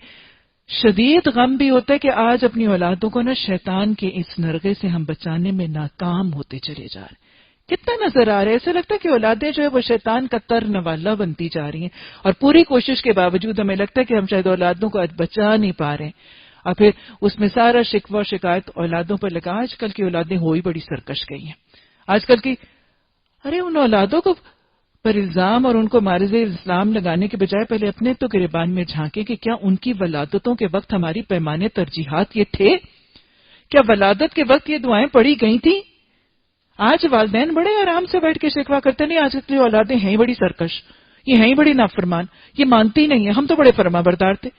شدید غم بھی ہوتا ہے کہ آج اپنی اولادوں کو نا شیطان کے اس نرغے سے ہم بچانے میں ناکام ہوتے چلے جا رہے ہیں. کتنا نظر آ رہا ہے، ایسا لگتا ہے کہ اولادیں جو ہے وہ شیطان کا تر نوالا بنتی جا رہی ہیں، اور پوری کوشش کے باوجود ہمیں لگتا ہے کہ ہم شاید اولادوں کو آج بچا نہیں پا رہے ہیں. اور پھر اس میں سارا شکوہ شکایت اولادوں پر لگا. آج کل کی اولادیں ہو ہی بڑی سرکش گئی ہیں. آج کل کی ان اولادوں کو پر الزام اور ان کو مارز اسلام لگانے کے بجائے پہلے اپنے تو گریبان میں جھانکیں کہ کیا ان کی ولادتوں کے وقت ہماری پیمانے ترجیحات یہ تھے؟ کیا ولادت کے وقت یہ دعائیں پڑھی گئی تھیں؟ آج والدین بڑے آرام سے بیٹھ کے شکوہ کرتے نہیں، آج کی اولادیں ہیں بڑی سرکش، یہ ہیں بڑی نافرمان، یہ مانتی نہیں ہے، ہم تو بڑے فرما بردار تھے.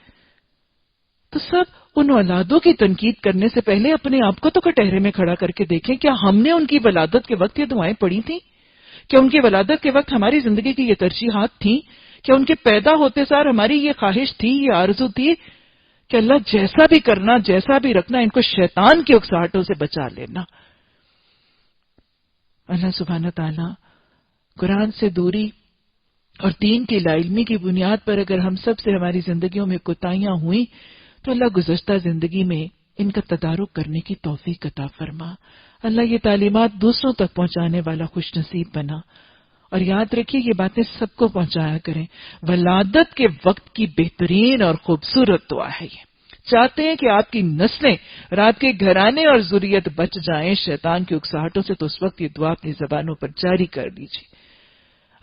تو سب ان اولادوں کی تنقید کرنے سے پہلے اپنے آپ کو تو کٹہرے میں کھڑا کر کے دیکھیں، کیا ہم نے ان کی ولادت کے وقت یہ دعائیں پڑھی تھیں؟ کیا ان کی ولادت کے وقت ہماری زندگی کی یہ ترجیحات تھیں؟ کیا ان کے پیدا ہوتے سار ہماری یہ خواہش تھی، یہ آرزو تھی کہ اللہ جیسا بھی کرنا، جیسا بھی رکھنا، ان کو شیطان کی اکساہٹوں سے بچا لینا؟ اللہ سبحانہ تعالیٰ قرآن سے دوری اور دین کی لا علمی کی بنیاد پر اگر ہم سب سے ہماری زندگیوں میں کوتاہیاں ہوئیں تو اللہ گزشتہ زندگی میں ان کا تدارک کرنے کی توفیق عطا فرما. اللہ یہ تعلیمات دوسروں تک پہنچانے والا خوش نصیب بنا. اور یاد رکھیے یہ باتیں سب کو پہنچایا کریں. ولادت کے وقت کی بہترین اور خوبصورت دعا ہے یہ. چاہتے ہیں کہ آپ کی نسلیں اور آپ کے گھرانے اور ذریت بچ جائیں شیطان کی اکساہٹوں سے، تو اس وقت یہ دعا اپنی زبانوں پر جاری کر لیجیے.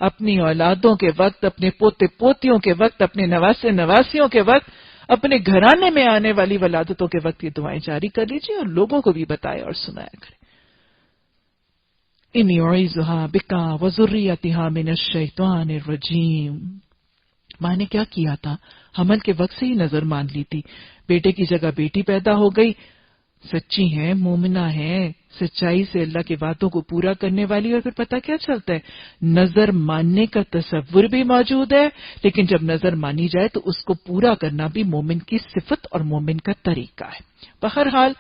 اپنی اولادوں کے وقت، اپنے پوتے پوتیوں کے وقت، اپنے نواسے نواسیوں کے وقت، اپنے گھرانے میں آنے والی ولادتوں کے وقت یہ دعائیں جاری کر لیجیے اور لوگوں کو بھی بتائے اور سنایا کریں. انی اعیذھا بکا وذریتھا من الشیطان الرجیم. ماں نے کیا کیا تھا؟ حمل کے وقت سے ہی نظر مان لی تھی. بیٹے کی جگہ بیٹی پیدا ہو گئی، سچی ہیں، مومنہ ہیں، سچائی سے اللہ کے وعدوں کو پورا کرنے والی. اور پھر پتہ کیا چلتا ہے؟ نظر ماننے کا تصور بھی موجود ہے، لیکن جب نظر مانی جائے تو اس کو پورا کرنا بھی مومن کی صفت اور مومن کا طریقہ ہے. بہرحال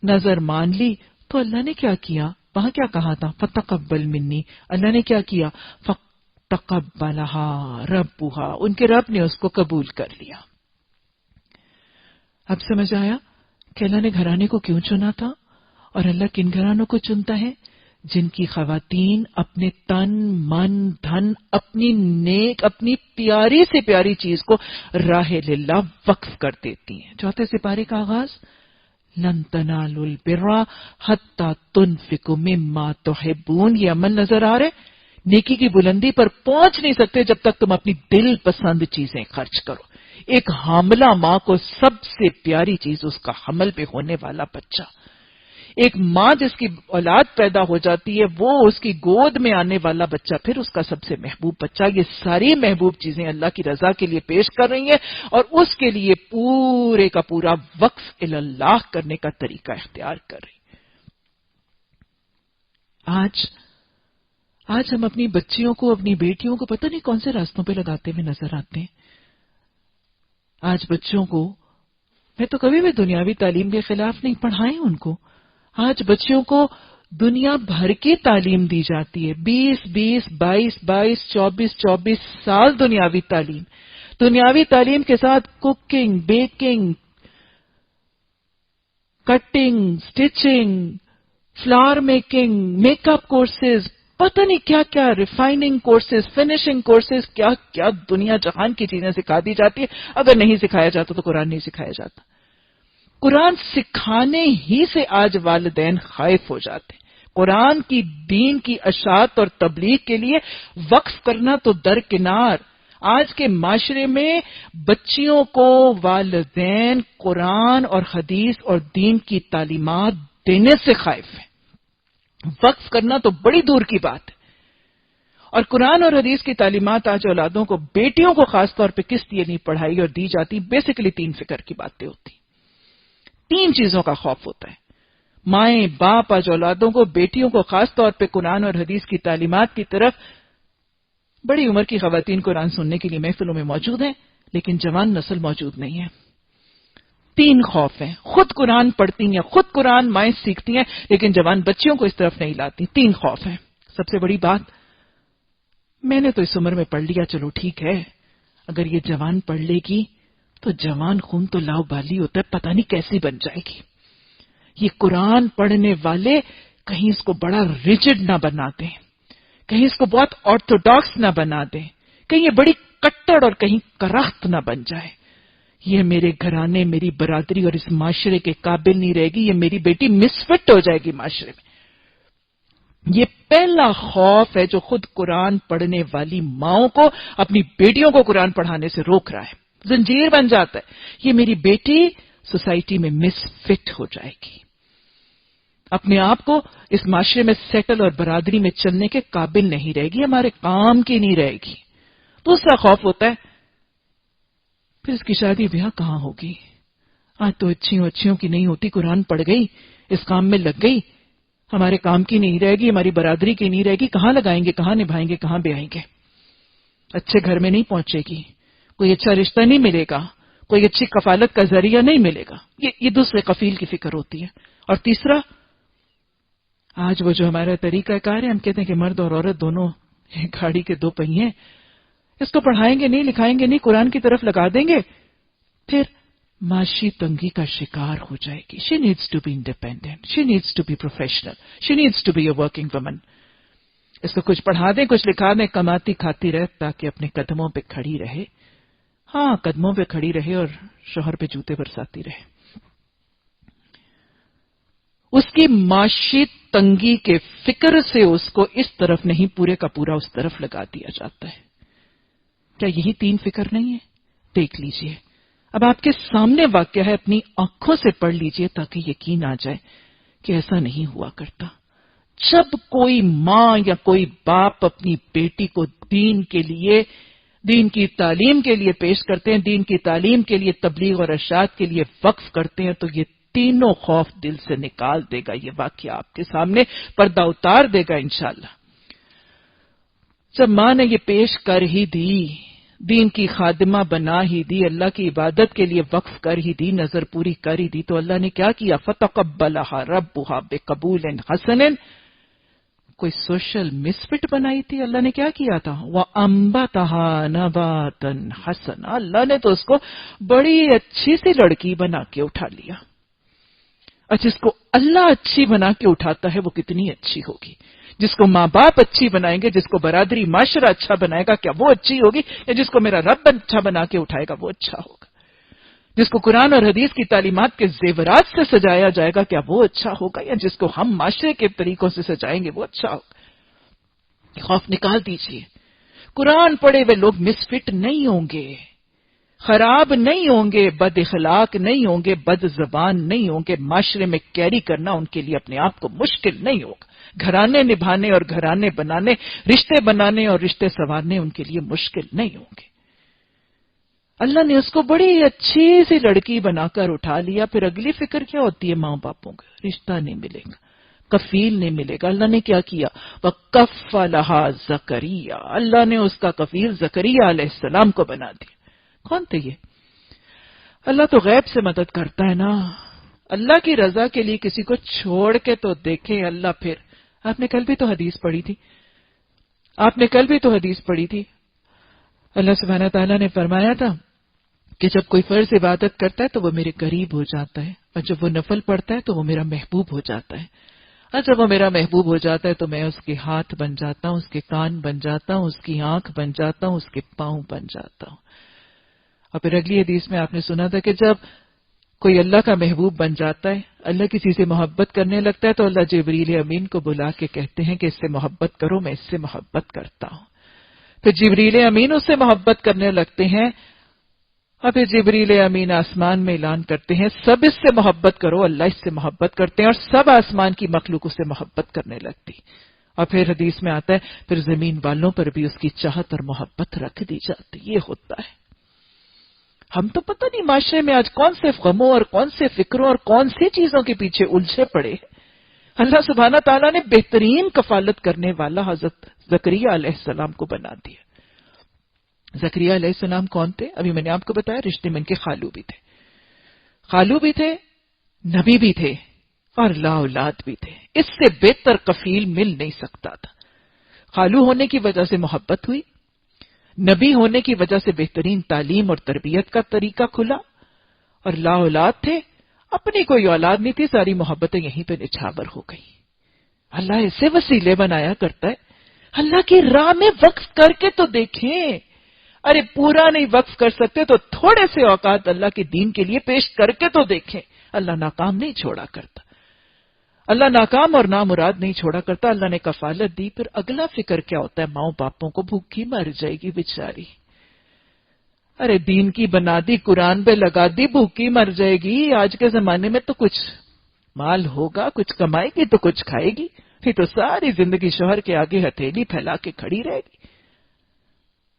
نظر مان لی تو اللہ نے کیا کیا؟ وہاں کیا کہا تھا؟ فتقبل منی. اللہ نے کیا کیا؟ فتقبلھا ربھا. ان کے رب نے اس کو قبول کر لیا. اب سمجھ آیا کہ اللہ نے گھرانے کو کیوں چنا تھا، اور اللہ کن گھرانوں کو چنتا ہے؟ جن کی خواتین اپنے تن من دھن اپنی پیاری سے پیاری چیز کو راہ للہ وقف کر دیتی ہیں۔ چوتھے سپارے کا آغاز، لن تنالوا البر حتی تنفقوا مما تحبون، یہ عمل نظر آ رہے، نیکی کی بلندی پر پہنچ نہیں سکتے جب تک تم اپنی دل پسند چیزیں خرچ کرو۔ ایک حاملہ ماں کو سب سے پیاری چیز اس کا حمل پہ ہونے والا بچہ، ایک ماں جس کی اولاد پیدا ہو جاتی ہے وہ اس کی گود میں آنے والا بچہ، پھر اس کا سب سے محبوب بچہ، یہ ساری محبوب چیزیں اللہ کی رضا کے لیے پیش کر رہی ہیں اور اس کے لیے پورے کا پورا وقف اللہ کرنے کا طریقہ اختیار کر رہی ہیں۔ آج ہم اپنی بچیوں کو، اپنی بیٹیوں کو پتہ نہیں کون سے راستوں پہ لگاتے ہوئے نظر آتے ہیں۔ آج بچوں کو، میں تو کبھی بھی دنیاوی تعلیم کے خلاف نہیں، پڑھائیں ان کو۔ آج بچوں کو دنیا بھر کی تعلیم دی جاتی ہے، 20 22 24 سال دنیاوی تعلیم۔ دنیاوی تعلیم کے ساتھ cooking, baking, cutting, stitching, flower making, makeup courses, پتہ نہیں کیا کیا، ریفائننگ کورسز، فنشنگ کورسز، کیا کیا دنیا جہان کی چیزیں سکھا دی جاتی ہے۔ اگر نہیں سکھایا جاتا تو قرآن نہیں سکھایا جاتا۔ قرآن سکھانے ہی سے آج والدین خائف ہو جاتے ہیں۔ قرآن کی دین کی اشاعت اور تبلیغ کے لیے وقف کرنا تو درکنار، آج کے معاشرے میں بچیوں کو والدین قرآن اور حدیث اور دین کی تعلیمات دینے سے خائف ہیں۔ وقف کرنا تو بڑی دور کی بات ہے۔ اور قرآن اور حدیث کی تعلیمات آج اولادوں کو، بیٹیوں کو خاص طور پہ کس لیے نہیں پڑھائی اور دی جاتی؟ بیسیکلی 3 فکر کی باتیں ہوتی، 3 چیزوں کا خوف ہوتا ہے۔ مائیں باپ آج اولادوں کو، بیٹیوں کو خاص طور پہ قرآن اور حدیث کی تعلیمات کی طرف، بڑی عمر کی خواتین قرآن سننے کے لیے محفلوں میں موجود ہیں لیکن جوان نسل موجود نہیں ہے۔ 3 خوف ہیں، خود قرآن پڑھتی ہیں، خود قرآن مائیں سیکھتی ہیں لیکن جوان بچیوں کو اس طرف نہیں لاتی۔ 3 خوف ہیں۔ سب سے بڑی بات، میں نے تو اس عمر میں پڑھ لیا، چلو ٹھیک ہے، اگر یہ جوان پڑھ لے گی تو جوان خون تو لاؤ بالی ہوتا ہے، پتہ نہیں کیسی بن جائے گی۔ یہ قرآن پڑھنے والے کہیں اس کو بڑا ریجڈ نہ بنا دیں، کہیں اس کو بہت آرتھوڈاکس نہ بنا دیں، کہیں یہ بڑی کٹڑ اور کہیں کرخت نہ بن جائے۔ یہ میرے گھرانے، میری برادری اور اس معاشرے کے قابل نہیں رہے گی، یہ میری بیٹی مسفٹ ہو جائے گی معاشرے میں۔ یہ پہلا خوف ہے جو خود قرآن پڑھنے والی ماؤں کو اپنی بیٹیوں کو قرآن پڑھانے سے روک رہا ہے، زنجیر بن جاتا ہے۔ یہ میری بیٹی سوسائٹی میں مس فٹ ہو جائے گی، اپنے آپ کو اس معاشرے میں سیٹل اور برادری میں چلنے کے قابل نہیں رہے گی، ہمارے کام کی نہیں رہے گی۔ دوسرا خوف ہوتا ہے پھر اس کی شادی بیاہ کہاں ہوگی؟ آج تو اچھیوں کی نہیں ہوتی، قرآن پڑھ گئی، اس کام میں لگ گئی، ہمارے کام کی نہیں رہے گی، ہماری برادری کی نہیں رہے گی، کہاں لگائیں گے، کہاں نبھائیں گے، کہاں بیائیں گے؟ اچھے گھر میں نہیں پہنچے گی، کوئی اچھا رشتہ نہیں ملے گا، کوئی اچھی کفالت کا ذریعہ نہیں ملے گا۔ یہ دوسرے کفیل کی فکر ہوتی ہے۔ اور تیسرا، آج وہ جو ہمارا طریقہ کار ہے، ہم کہتے ہیں کہ مرد اور عورت دونوں گاڑی کے 2 پہیے، اس کو پڑھائیں گے نہیں، لکھائیں گے نہیں، قرآن کی طرف لگا دیں گے، پھر معاشی تنگی کا شکار ہو جائے گی۔ She needs to be independent, she needs to be professional, she needs to be a working woman. اس کو کچھ پڑھا دیں، کچھ لکھا دیں، کماتی کھاتی رہے تاکہ اپنے قدموں پہ کھڑی رہے۔ ہاں، قدموں پہ کھڑی رہے اور شوہر پہ جوتے برساتی رہے۔ اس کی معاشی تنگی کے فکر سے اس کو اس طرف نہیں، پورے کا پورا اس طرف لگا دیا جاتا ہے۔ کیا یہی 3 فکر نہیں ہے؟ دیکھ لیجئے، اب آپ کے سامنے واقعہ ہے، اپنی آنکھوں سے پڑھ لیجئے تاکہ یقین آ جائے کہ ایسا نہیں ہوا کرتا۔ جب کوئی ماں یا کوئی باپ اپنی بیٹی کو دین کے لیے، دین کی تعلیم کے لیے پیش کرتے ہیں، دین کی تعلیم کے لیے، تبلیغ اور ارشاد کے لیے وقف کرتے ہیں، تو یہ 3 خوف دل سے نکال دے گا۔ یہ واقعہ آپ کے سامنے پردہ اتار دے گا انشاءاللہ۔ جب ماں نے یہ پیش کر ہی دی، دین کی خادمہ بنا ہی دی، اللہ کی عبادت کے لیے وقف کر ہی دی، نظر پوری کر ہی دی، تو اللہ نے کیا کیا؟ فَتَقَبَّلَهَا رَبُّهَا بِقَبُولٍ حَسَنٍ، کوئی سوشل مسفٹ بنائی تھی. اللہ نے کیا کیا تھا؟ وَأَنبَتَهَا نَبَاتًا حَسَنًا. اللہ نے تو اس کو بڑی اچھی سی لڑکی بنا کے اٹھا لیا. اور جس کو اللہ اچھی بنا کے اٹھاتا ہے وہ کتنی اچھی ہوگی. جس کو ماں باپ اچھی بنائیں گے، جس کو برادری معاشرہ اچھا بنائے گا، کیا وہ اچھی ہوگی؟ یا جس کو میرا رب اچھا بنا کے اٹھائے گا وہ اچھا ہوگا؟ جس کو قرآن اور حدیث کی تعلیمات کے زیورات سے سجایا جائے گا، کیا وہ اچھا ہوگا؟ یا جس کو ہم معاشرے کے طریقوں سے سجائیں گے وہ اچھا ہوگا؟ خوف نکال دیجئے. قرآن پڑھے ہوئے لوگ مسفٹ نہیں ہوں گے، خراب نہیں ہوں گے، بد اخلاق نہیں ہوں گے، بد زبان نہیں ہوں گے. معاشرے میں کیری کرنا ان کے لیے اپنے آپ کو مشکل نہیں ہوگا. گھرانے نبھانے اور گھرانے بنانے، رشتے بنانے اور رشتے سنوارنے ان کے لیے مشکل نہیں ہوں گے. اللہ نے اس کو بڑی اچھی سی لڑکی بنا کر اٹھا لیا. پھر اگلی فکر کیا ہوتی ہے ماں باپوں کا؟ رشتہ نہیں ملے گا، کفیل نہیں ملے گا. اللہ نے کیا کیا؟ وَكَفَّلَهَا زَكَرِيَّا. اللہ نے اس کا کفیل زکریا علیہ السلام کو بنا دیا. کون تھے یہ؟ اللہ تو غیب سے مدد کرتا ہے نا. اللہ کی رضا کے لیے کسی کو چھوڑ کے تو دیکھیں. اللہ پھر آپ نے کل بھی تو حدیث پڑھی تھی. اللہ سبحانہ تعالیٰ نے فرمایا تھا کہ جب کوئی فرض عبادت کرتا ہے تو وہ میرے قریب ہو جاتا ہے، اور جب وہ نفل پڑھتا ہے تو وہ میرا محبوب ہو جاتا ہے. اور جب وہ میرا محبوب ہو جاتا ہے تو میں اس کے ہاتھ بن جاتا ہوں، اس کے کان بن جاتا ہوں، اس کی آنکھ بن جاتا ہوں، اس کے پاؤں بن جاتا ہوں. اور پھر اگلی حدیث میں آپ نے سنا تھا کہ جب کوئی اللہ کا محبوب بن جاتا ہے، اللہ کسی سے محبت کرنے لگتا ہے، تو اللہ جبریل امین کو بلا کے کہتے ہیں کہ اس سے محبت کرو، میں اس سے محبت کرتا ہوں. پھر جبریل امین اس سے محبت کرنے لگتے ہیں، اور پھر جبریل امین آسمان میں اعلان کرتے ہیں سب اس سے محبت کرو، اللہ اس سے محبت کرتے ہیں، اور سب آسمان کی مخلوق اس سے محبت کرنے لگتی. اور پھر حدیث میں آتا ہے پھر زمین والوں پر بھی اس کی چاہت اور محبت رکھ دی جاتی. یہ ہوتا ہے. ہم تو پتہ نہیں معاشرے میں آج کون سے غموں اور کون سے فکروں اور کون سی چیزوں کے پیچھے الجھے پڑے. اللہ سبحانہ تعالیٰ نے بہترین کفالت کرنے والا حضرت زکریا علیہ السلام کو بنا دیا. زکریا علیہ السلام کون تھے؟ ابھی میں نے آپ کو بتایا رشتے میں ان کے خالو بھی تھے، نبی بھی تھے، اور لا اولاد بھی تھے. اس سے بہتر کفیل مل نہیں سکتا تھا. خالو ہونے کی وجہ سے محبت ہوئی، نبی ہونے کی وجہ سے بہترین تعلیم اور تربیت کا طریقہ کھلا، اور لا اولاد تھے، اپنی کوئی اولاد نہیں تھی، ساری محبتیں یہیں پہ نچھاور ہو گئی. اللہ ایسے وسیلے بنایا کرتا ہے. اللہ کی راہ میں وقف کر کے تو دیکھیں. ارے پورا نہیں وقف کر سکتے تو تھوڑے سے اوقات اللہ کے دین کے لیے پیش کر کے تو دیکھیں. اللہ ناکام نہیں چھوڑا کرتا. اللہ ناکام اور نامراد نہیں چھوڑا کرتا. اللہ نے کفالت دی. پھر اگلا فکر کیا ہوتا ہے؟ ماؤں باپوں کو بھوکی مر جائے گی بیچاری. ارے دین کی بنا دی، قرآن پہ لگا دی، بھوکی مر جائے گی. آج کے زمانے میں تو کچھ مال ہوگا، کچھ کمائے گی تو کچھ کھائے گی. پھر تو ساری زندگی شوہر کے آگے ہتھیلی پھیلا کے کھڑی رہے گی.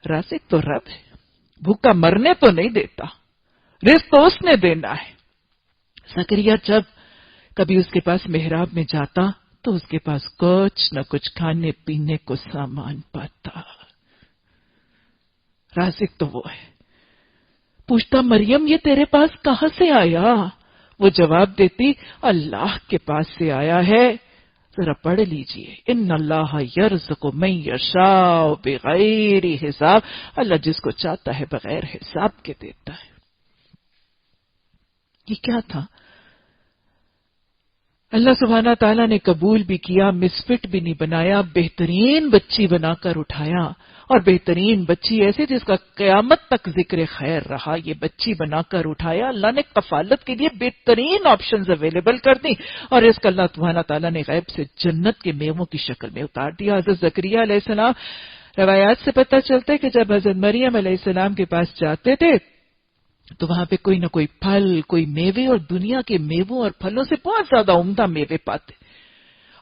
رازق تو رب ہے، بھوکا مرنے تو نہیں دیتا، رزق تو اس نے دینا ہے. زکریا جب کبھی اس کے پاس محراب میں جاتا تو اس کے پاس کچھ نہ کچھ کھانے پینے کو سامان پاتا. رازق تو وہ ہے. پوچھتا مریم یہ تیرے پاس کہاں سے آیا؟ وہ جواب دیتی اللہ کے پاس سے آیا ہے. ذرا پڑھ لیجئے ان اللہ یرزق من یشاء بغیر حساب. اللہ جس کو چاہتا ہے بغیر حساب کے دیتا ہے. یہ کیا تھا؟ اللہ سبحانہ تعالیٰ نے قبول بھی کیا، مسفٹ بھی نہیں بنایا، بہترین بچی بنا کر اٹھایا. اور بہترین بچی ایسے جس کا قیامت تک ذکر خیر رہا، یہ بچی بنا کر اٹھایا. اللہ نے کفالت کے لیے بہترین آپشنز اویلیبل کر دی، اور اس کا اللہ سبحانہ تعالیٰ نے غیب سے جنت کے میووں کی شکل میں اتار دیا. حضرت زکریا علیہ السلام، روایات سے پتہ چلتا ہے کہ جب حضرت مریم علیہ السلام کے پاس جاتے تھے تو وہاں پہ کوئی نہ کوئی پھل، کوئی میوے، اور دنیا کے میووں اور پھلوں سے بہت زیادہ عمدہ میوے پاتے.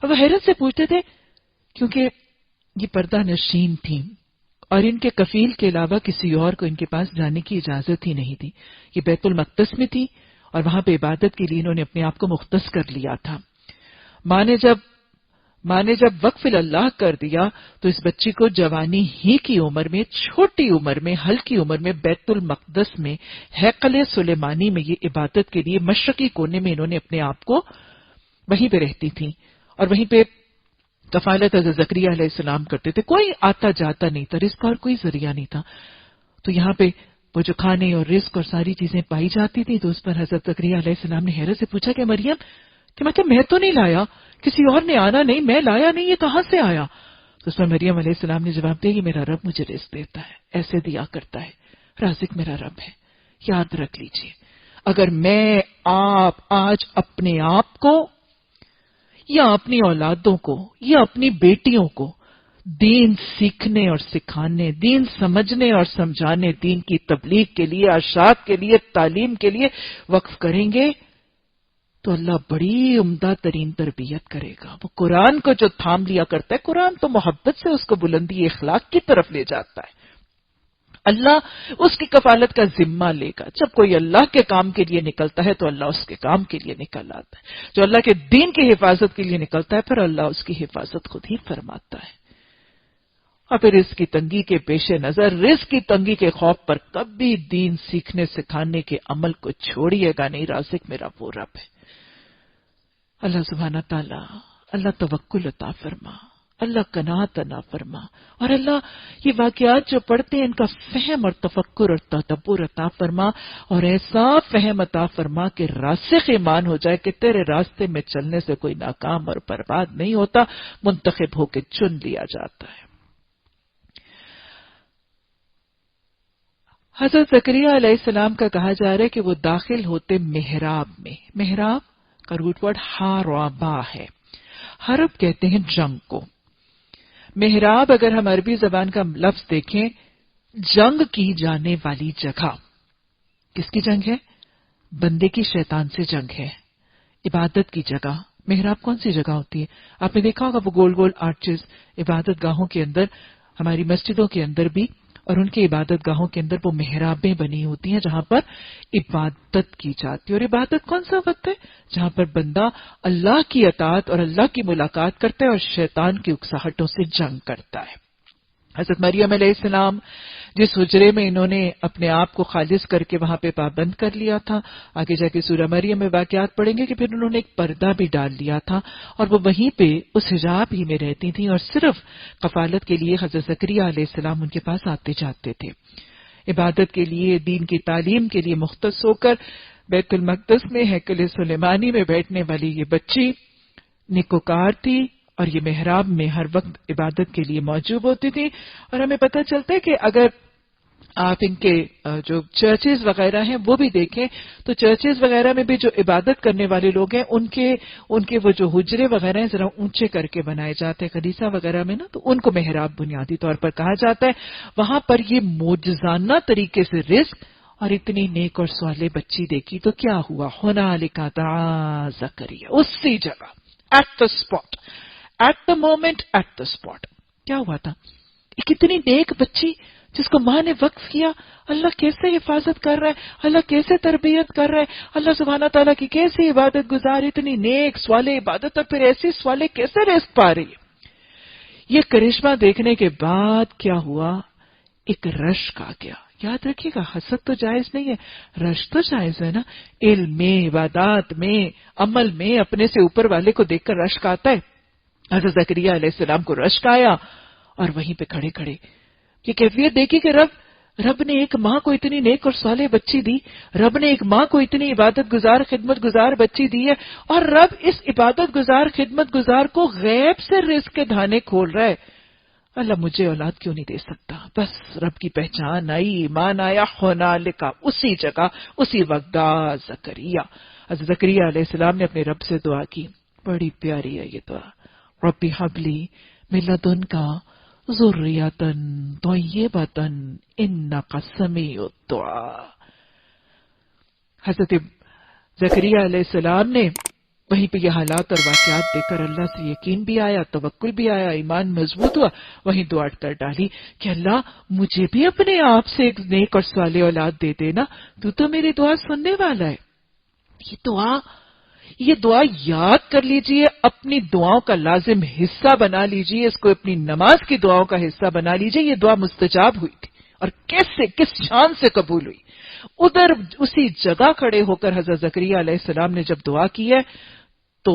اور وہ حیرت سے پوچھتے تھے، کیونکہ یہ پردہ نشین تھیں اور ان کے کفیل کے علاوہ کسی اور کو ان کے پاس جانے کی اجازت ہی نہیں تھی. یہ بیت المقدس میں تھی اور وہاں پہ عبادت کے لیے انہوں نے اپنے آپ کو مختص کر لیا تھا. ماں نے جب وقف اللہ کر دیا تو اس بچی کو جوانی ہی کی عمر میں، چھوٹی عمر میں، ہلکی عمر میں بیت المقدس میں، ہیکل سلیمانی میں یہ عبادت کے لیے مشرقی کونے میں انہوں نے اپنے آپ کو وہیں پہ رہتی تھیں اور وہیں پہ کفالت حضرت زکریا علیہ السلام کرتے تھے، کوئی آتا جاتا نہیں تھا، رزق اور کوئی ذریعہ نہیں تھا، تو یہاں پہ وہ جو کھانے اور رزق اور ساری چیزیں پائی جاتی تھی، تو اس پر حضرت زکریا علیہ السلام نے حیرت سے پوچھا کہ مریم، کہ مطلب میں تو نہیں لایا، کسی اور نے آنا نہیں، میں لایا نہیں، یہ کہاں سے آیا؟ تو اس پر مریم علیہ السلام نے جواب دیا کہ میرا رب مجھے رزق دیتا ہے، ایسے دیا کرتا ہے، رازق میرا رب ہے، یاد رکھ لیجئے۔ اگر میں آپ آج اپنے آپ کو یا اپنی اولادوں کو یا اپنی بیٹیوں کو دین سیکھنے اور سکھانے، دین سمجھنے اور سمجھانے، دین کی تبلیغ کے لیے، ارشاد کے لیے، تعلیم کے لیے وقف کریں گے تو اللہ بڑی عمدہ ترین تربیت کرے گا۔ وہ قرآن کو جو تھام لیا کرتا ہے، قرآن تو محبت سے اس کو بلندی اخلاق کی طرف لے جاتا ہے، اللہ اس کی کفالت کا ذمہ لے گا۔ جب کوئی اللہ کے کام کے لیے نکلتا ہے تو اللہ اس کے کام کے لیے نکل آتا ہے، جو اللہ کے دین کی حفاظت کے لیے نکلتا ہے پھر اللہ اس کی حفاظت خود ہی فرماتا ہے۔ اور پھر رزق کی تنگی کے پیش نظر، رزق کی تنگی کے خوف پر کبھی دین سیکھنے سکھانے کے عمل کو چھوڑیے گا نہیں، رازق میرا وہ رب ہے۔ اللہ سبحانہ تعالی، اللہ توکل عطا فرما، اللہ قناعت عطا فرما، اور اللہ یہ واقعات جو پڑھتے ہیں ان کا فہم اور تفکر اور تدبر عطا فرما، اور ایسا فہم عطا فرما کہ راسخ ایمان ہو جائے کہ تیرے راستے میں چلنے سے کوئی ناکام اور برباد نہیں ہوتا، منتخب ہو کے چن لیا جاتا ہے۔ حضرت زکریا علیہ السلام کا کہا جا رہا ہے کہ وہ داخل ہوتے محراب میں۔ محراب کا روٹ ورڈ حاربا ہے، حرب کہتے ہیں جنگ کو۔ محراب اگر ہم عربی زبان کا لفظ دیکھیں، جنگ کی جانے والی جگہ۔ کس کی جنگ ہے؟ بندے کی شیطان سے جنگ ہے، عبادت کی جگہ۔ محراب کون سی جگہ ہوتی ہے؟ آپ نے دیکھا ہوگا وہ گول گول آرچز عبادت گاہوں کے اندر، ہماری مسجدوں کے اندر بھی اور ان کی عبادت گاہوں کے اندر وہ محرابیں بنی ہوتی ہیں جہاں پر عبادت کی جاتی ہے۔ اور عبادت کون سا وقت ہے؟ جہاں پر بندہ اللہ کی اطاعت اور اللہ کی ملاقات کرتا ہے اور شیطان کی اکساہٹوں سے جنگ کرتا ہے۔ حضرت مریم علیہ السلام جس حجرے میں انہوں نے اپنے آپ کو خالص کر کے وہاں پہ پابند کر لیا تھا، آگے جا کے سورہ مریم میں واقعات پڑھیں گے کہ پھر انہوں نے ایک پردہ بھی ڈال لیا تھا اور وہ وہیں پہ اس حجاب ہی میں رہتی تھیں اور صرف کفالت کے لیے حضرت زکریا علیہ السلام ان کے پاس آتے جاتے تھے۔ عبادت کے لیے، دین کی تعلیم کے لیے مختص ہو کر بیت المقدس میں ہیکل سلیمانی میں بیٹھنے والی یہ بچی نیکوکار تھی اور یہ محراب میں ہر وقت عبادت کے لیے موجود ہوتی تھی۔ اور ہمیں پتہ چلتا ہے کہ اگر آپ ان کے جو چرچز وغیرہ ہیں وہ بھی دیکھیں تو چرچز وغیرہ میں بھی جو عبادت کرنے والے لوگ ہیں ان کے وہ جو حجرے وغیرہ ہیں ذرا اونچے کر کے بنائے جاتے ہیں کلیسا وغیرہ میں نا، تو ان کو محراب بنیادی طور پر کہا جاتا ہے۔ وہاں پر یہ معجزانہ طریقے سے رزق اور اتنی نیک اور صالح بچی دیکھی تو کیا ہوا؟ ہنالک دعا زکریا، اسی جگہ، at the spot, at the moment, at the spot کیا ہوا تھا؟ ایک اتنی نیک بچی جس کو ماں نے وقف کیا، اللہ کیسے حفاظت کر رہا ہے، اللہ کیسے تربیت کر رہا ہے، اللہ سبحانہ تعالیٰ کی کیسی عبادت گزار، اتنی نیک صالح عبادت اور پھر ایسی صالح کیسے رزق پا رہی ہے۔ یہ کرشمہ دیکھنے کے بعد کیا ہوا؟ ایک رشک آ گیا۔ یاد رکھیے گا، حسد تو جائز نہیں ہے، رشک تو جائز ہے نا۔ علم میں، عبادات میں، عمل میں اپنے سے اوپر والے کو دیکھ کر رشک آتا ہے۔ حضرت زکریا علیہ السلام کو رشک آیا اور وہیں پہ کھڑے کھڑے یہ کیفیت دیکھی کہ رب نے ایک ماں کو اتنی نیک اور صالح بچی دی، رب نے ایک ماں کو اتنی عبادت گزار خدمت گزار بچی دی ہے، اور رب اس عبادت گزار خدمت گزار کو غیب سے رزق کے دھانے کھول رہا ہے۔ اللہ مجھے اولاد کیوں نہیں دے سکتا؟ بس رب کی پہچان آئی، ایمان آیا، ہنالک، اسی جگہ اسی وقت دعا زکریا۔ حضرت زکریا علیہ السلام نے اپنے رب سے دعا کی، بڑی پیاری ہے یہ دعا، ربی حب لی من لدنک ذریۃ طیبۃ انک سمیع الدعاء۔ حضرت زکریا علیہ السلام نے وہیں پہ یہ حالات اور واقعات دیکھ کر اللہ سے یقین بھی آیا، توکل بھی آیا، ایمان مضبوط ہوا، وہیں دعا کر ڈالی کہ اللہ مجھے بھی اپنے آپ سے ایک نیک اور صالح اولاد دے دینا، تو میری دعا سننے والا ہے۔ یہ دعا یاد کر لیجئے، اپنی دعاؤں کا لازم حصہ بنا لیجئے، اس کو اپنی نماز کی دعاؤں کا حصہ بنا لیجئے۔ یہ دعا مستجاب ہوئی تھی اور کیسے، کس شان سے قبول ہوئی۔ ادھر اسی جگہ کھڑے ہو کر حضرت زکریا علیہ السلام نے جب دعا کی ہے تو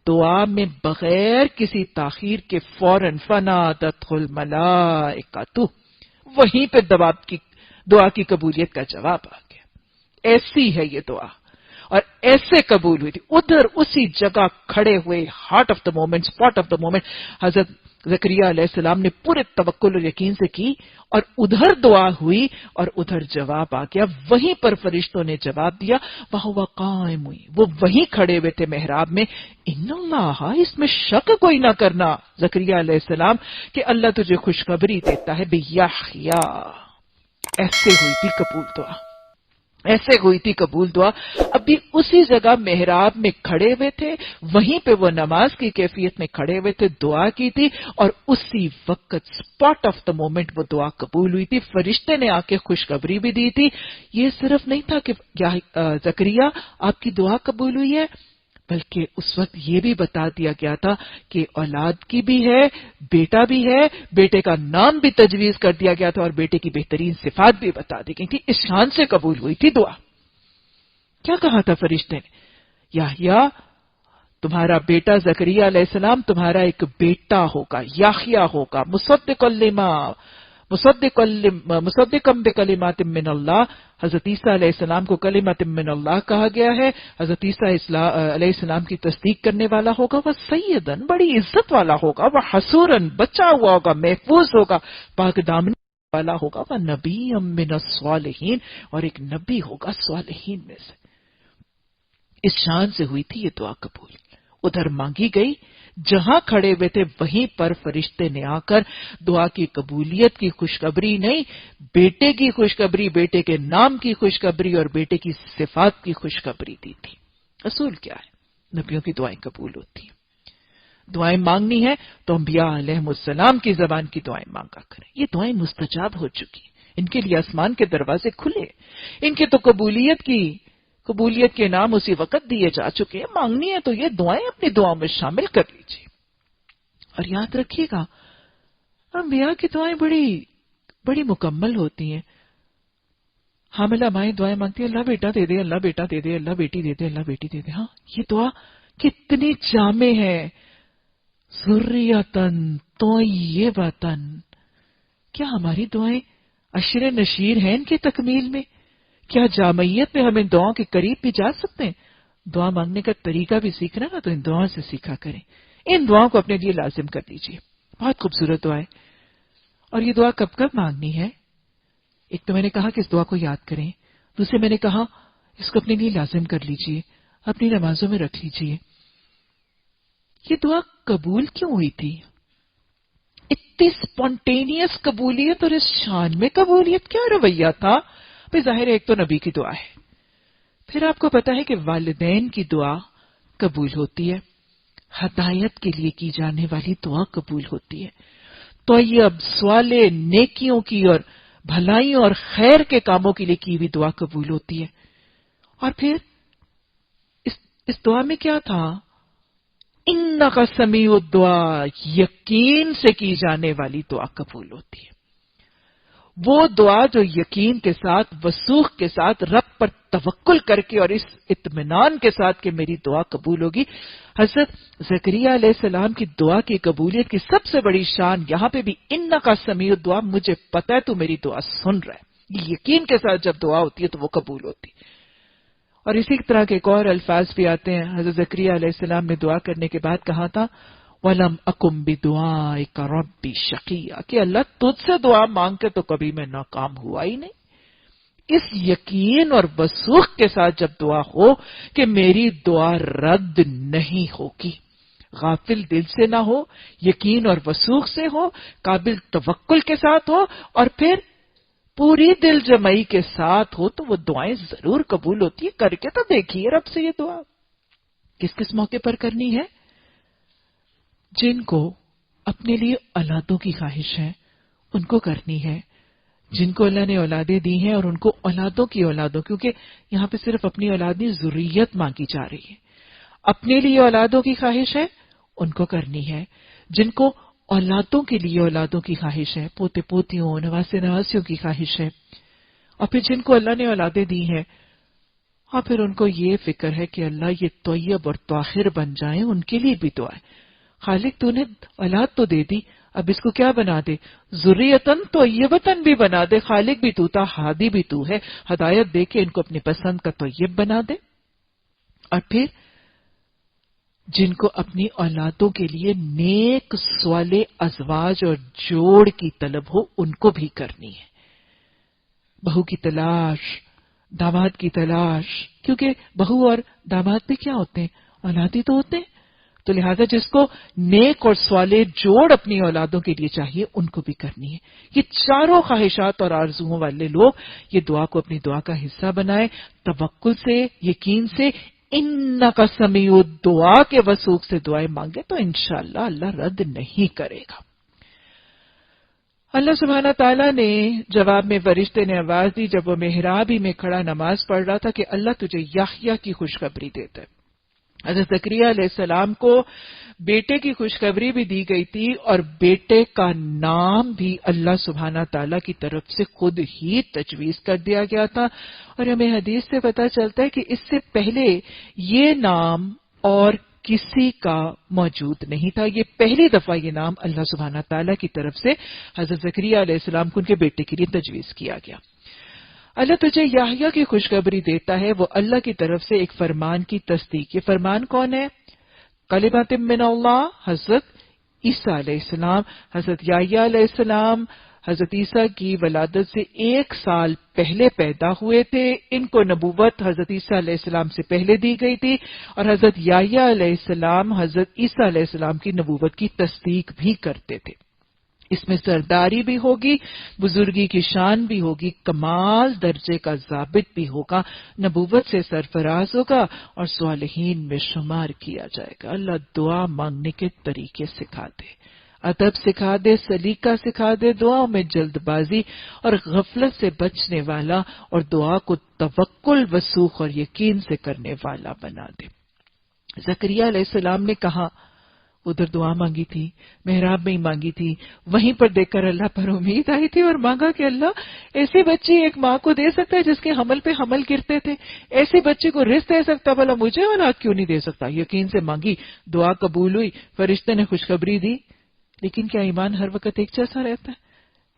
دعا میں بغیر کسی تاخیر کے فوراً فنادتہ الملائکۃ، وہیں پہ دعا کی قبولیت کا جواب آ گیا. ایسی ہے یہ دعا اور ایسے قبول ہوئی تھی. ادھر اسی جگہ کھڑے ہوئے، heart of the moment, spot of the moment, حضرت زکریا علیہ السلام نے پورے توکل اور یقین سے کی، اور ادھر دعا ہوئی اور ادھر جواب آ گیا. وہیں پر فرشتوں نے جواب دیا. وَهُوَ قائم، وہ وہیں کھڑے ہوئے تھے محراب میں. ان اللہ، اس میں شک کوئی نہ کرنا زکریا علیہ السلام کہ اللہ تجھے خوشخبری دیتا ہے بیحییٰ. ایسے ہوئی تھی قبول دعا، ایسے ہوئی تھی قبول دعا. ابھی اسی جگہ محراب میں کھڑے ہوئے تھے، وہیں پہ وہ نماز کی کیفیت میں کھڑے ہوئے تھے، دعا کی تھی، اور اسی وقت اسپاٹ آف دا مومنٹ وہ دعا قبول ہوئی تھی. فرشتے نے آ کے خوشخبری بھی دی تھی. یہ صرف نہیں تھا کہ زکریا آپ کی دعا قبول ہوئی ہے، بلکہ اس وقت یہ بھی بتا دیا گیا تھا کہ اولاد کی بھی ہے، بیٹا بھی ہے، بیٹے کا نام بھی تجویز کر دیا گیا تھا، اور بیٹے کی بہترین صفات بھی بتا دی گئی تھی. اس شان سے قبول ہوئی تھی دعا. کیا کہا تھا فرشتے نے؟ یحییٰ، تمہارا بیٹا زکریا علیہ السلام تمہارا ایک بیٹا ہوگا، یحییٰ ہوگا، مصدقا بکلمات من اللہ. حضرت عیسیٰ علیہ السلام کو کلمات من اللہ کہا گیا ہے. حضرت عیسیٰ علیہ السلام کی تصدیق کرنے والا ہوگا. وہ سیدن، بڑی عزت والا ہوگا. وہ حسورن، بچا ہوا ہوگا، محفوظ ہوگا، پاک دامنی والا ہوگا. وہ نبی من الصالحین، اور ایک نبی ہوگا صالحین میں سے. اس شان سے ہوئی تھی یہ دعا قبول. ادھر مانگی گئی، جہاں کھڑے ہوئے تھے وہیں پر فرشتے نے آ کر دعا کی قبولیت کی خوشخبری نہیں، بیٹے کی خوشخبری، بیٹے کے نام کی خوشخبری اور بیٹے کی صفات کی خوشخبری دی تھی. اصول کیا ہے؟ نبیوں کی دعائیں قبول ہوتی ہیں. دعائیں مانگنی ہے تو انبیاء علیہ السلام کی زبان کی دعائیں مانگا کریں. یہ دعائیں مستجاب ہو چکی، ان کے لیے آسمان کے دروازے کھلے. ان کے تو قبولیت کے نام اسی وقت دیے جا چکے ہیں. مانگنی ہے تو یہ دعائیں اپنی دعاؤں میں شامل کر لیجیے. اور یاد رکھیے گا، انبیاء کی دعائیں بڑی مکمل ہوتی ہیں. حاملہ مائیں دعائیں مانگتی ہیں، اللہ بیٹا دے دے، اللہ بیٹا دے دے، اللہ بیٹی دے دے، اللہ بیٹی دے دے. ہاں، یہ دعا کتنی جامع ہے. ذریۃً طیبۃ. کیا ہماری دعائیں عشر نشیر ہیں ان کی تکمیل میں؟ کیا جامعیت میں ہم ان دعاؤں کے قریب بھی جا سکتے ہیں؟ دعا مانگنے کا طریقہ بھی سیکھنا نا، تو ان دعاؤں سے سیکھا کریں. ان دعاؤں کو اپنے لیے لازم کر لیجیے. بہت خوبصورت دعا ہے. اور یہ دعا کب کب مانگنی ہے؟ ایک تو میں نے کہا کہ اس دعا کو یاد کریں. دوسرے میں نے کہا اس کو اپنے لیے لازم کر لیجیے، اپنی نمازوں میں رکھ لیجیے. یہ دعا قبول کیوں ہوئی تھی؟ اتنی اسپونٹینیس قبولیت، اور اس شان میں قبولیت، کیا رویہ تھا؟ بھئی ظاہر ہے ایک تو نبی کی دعا ہے، پھر آپ کو پتا ہے کہ والدین کی دعا قبول ہوتی ہے، ہدایت کے لیے کی جانے والی دعا قبول ہوتی ہے، طیب صالح نیکیوں کی اور بھلائیوں اور خیر کے کاموں کے لیے کی ہوئی دعا قبول ہوتی ہے. اور پھر اس دعا میں کیا تھا؟ انک سمیع الدعاء، یقین سے کی جانے والی دعا قبول ہوتی ہے. وہ دعا جو یقین کے ساتھ، وثوق کے ساتھ، رب پر توکل کر کے اور اس اطمینان کے ساتھ کہ میری دعا قبول ہوگی. حضرت زکریا علیہ السلام کی دعا کی قبولیت کی سب سے بڑی شان یہاں پہ بھی انک سمیع الدعاء، مجھے پتہ ہے تو میری دعا سن رہا ہے. یہ یقین کے ساتھ جب دعا ہوتی ہے تو وہ قبول ہوتی. اور اسی طرح کے ایک اور الفاظ بھی آتے ہیں. حضرت زکریا علیہ السلام نے دعا کرنے کے بعد کہا تھا وَلَمْ أَكُمْ بِدُعَائِكَ رَبِّ شَقِيًّا، کہ اللہ تجھ سے دعا مانگ کے تو کبھی میں ناکام ہوا ہی نہیں. اس یقین اور وثوق کے ساتھ جب دعا ہو کہ میری دعا رد نہیں ہوگی، غافل دل سے نہ ہو، یقین اور وثوق سے ہو، قابل توکل کے ساتھ ہو، اور پھر پوری دل جمعی کے ساتھ ہو، تو وہ دعائیں ضرور قبول ہوتی ہے. کر کے تو دیکھیے رب سے یہ دعا. کس کس موقع پر کرنی ہے؟ جن کو اپنے لیے اولادوں کی خواہش ہے ان کو کرنی ہے. جن کو اللہ نے اولادیں دی ہیں اور ان کو اولادوں کی اولادوں، کیونکہ یہاں پہ صرف اپنی اولاد نہیں، ذریت مانگی جا رہی ہے. اپنے لیے اولادوں کی خواہش ہے ان کو کرنی ہے. جن کو اولادوں کے لیے اولادوں کی خواہش ہے، پوتے پوتیوں، نواسے نواسیوں کی خواہش ہے، اور پھر جن کو اللہ نے اولادیں دی ہیں اور پھر ان کو یہ فکر ہے کہ اللہ یہ طیب اور طاہر بن جائیں، ان کے لیے بھی دعا ہے۔ خالق تو نے اولاد تو دے دی، اب اس کو کیا بنا دے، ذریتن طیبتن بھی بنا دے۔ خالق بھی تو تھا، ہادی بھی تو ہے، ہدایت دے کے ان کو اپنی پسند کا طیب بنا دے۔ اور پھر جن کو اپنی اولادوں کے لیے نیک صالح ازواج اور جوڑ کی طلب ہو، ان کو بھی کرنی ہے۔ بہو کی تلاش، داماد کی تلاش، کیونکہ بہو اور داماد بھی کیا ہوتے ہیں، اولادی تو ہوتے ہیں، تو لہذا جس کو نیک اور صالح جوڑ اپنی اولادوں کے لیے چاہیے، ان کو بھی کرنی ہے۔ یہ چاروں خواہشات اور آرزوؤں والے لوگ یہ دعا کو اپنی دعا کا حصہ بنائیں، توکل سے، یقین سے، انک سمیع الدعا کے وثوق سے دعائیں مانگے تو انشاءاللہ اللہ رد نہیں کرے گا۔ اللہ سبحانہ تعالیٰ نے جواب میں فرشتے نے آواز دی جب وہ محراب ہی میں کھڑا نماز پڑھ رہا تھا کہ اللہ تجھے یحییٰ کی خوشخبری دیتا ہے۔ حضرت زکریا علیہ السلام کو بیٹے کی خوشخبری بھی دی گئی تھی، اور بیٹے کا نام بھی اللہ سبحانہ تعالیٰ کی طرف سے خود ہی تجویز کر دیا گیا تھا۔ اور ہمیں حدیث سے پتہ چلتا ہے کہ اس سے پہلے یہ نام اور کسی کا موجود نہیں تھا، یہ پہلی دفعہ یہ نام اللہ سبحانہ تعالیٰ کی طرف سے حضرت زکریا علیہ السلام کو ان کے بیٹے کے لیے تجویز کیا گیا۔ اللہ تجھے یحییٰ کی خوشخبری دیتا ہے، وہ اللہ کی طرف سے ایک فرمان کی تصدیق۔ یہ فرمان کون ہے؟ کلمات من اللہ، حضرت عیسیٰ علیہ السلام۔ حضرت یحییٰ علیہ السلام حضرت عیسیٰ کی ولادت سے 1 سال پہلے پیدا ہوئے تھے، ان کو نبوت حضرت عیسیٰ علیہ السلام سے پہلے دی گئی تھی، اور حضرت یحییٰ علیہ السلام حضرت عیسیٰ علیہ السلام کی نبوت کی تصدیق بھی کرتے تھے۔ اس میں سرداری بھی ہوگی، بزرگی کی شان بھی ہوگی، کمال درجے کا ضابط بھی ہوگا، نبوت سے سرفراز ہوگا اور صالحین میں شمار کیا جائے گا۔ اللہ دعا مانگنے کے طریقے سکھا دے، ادب سکھا دے، سلیقہ سکھا دے، دعاؤں میں جلد بازی اور غفلت سے بچنے والا، اور دعا کو توکل، وثوق اور یقین سے کرنے والا بنا دے۔ زکریا علیہ السلام نے کہا، ادھر دعا مانگی تھی، محراب میں ہی مانگی تھی، وہیں پر دیکھ کر اللہ پر امید آئی تھی اور مانگا کہ اللہ ایسی بچی ایک ماں کو دے سکتا ہے جس کے حمل پہ حمل گرتے تھے، ایسی بچی کو رزق دے سکتا، بھلا مجھے اولاد کیوں نہیں دے سکتا؟ یقین سے مانگی، دعا قبول ہوئی، فرشتے نے خوشخبری دی۔ لیکن کیا ایمان ہر وقت ایک جیسا رہتا ہے؟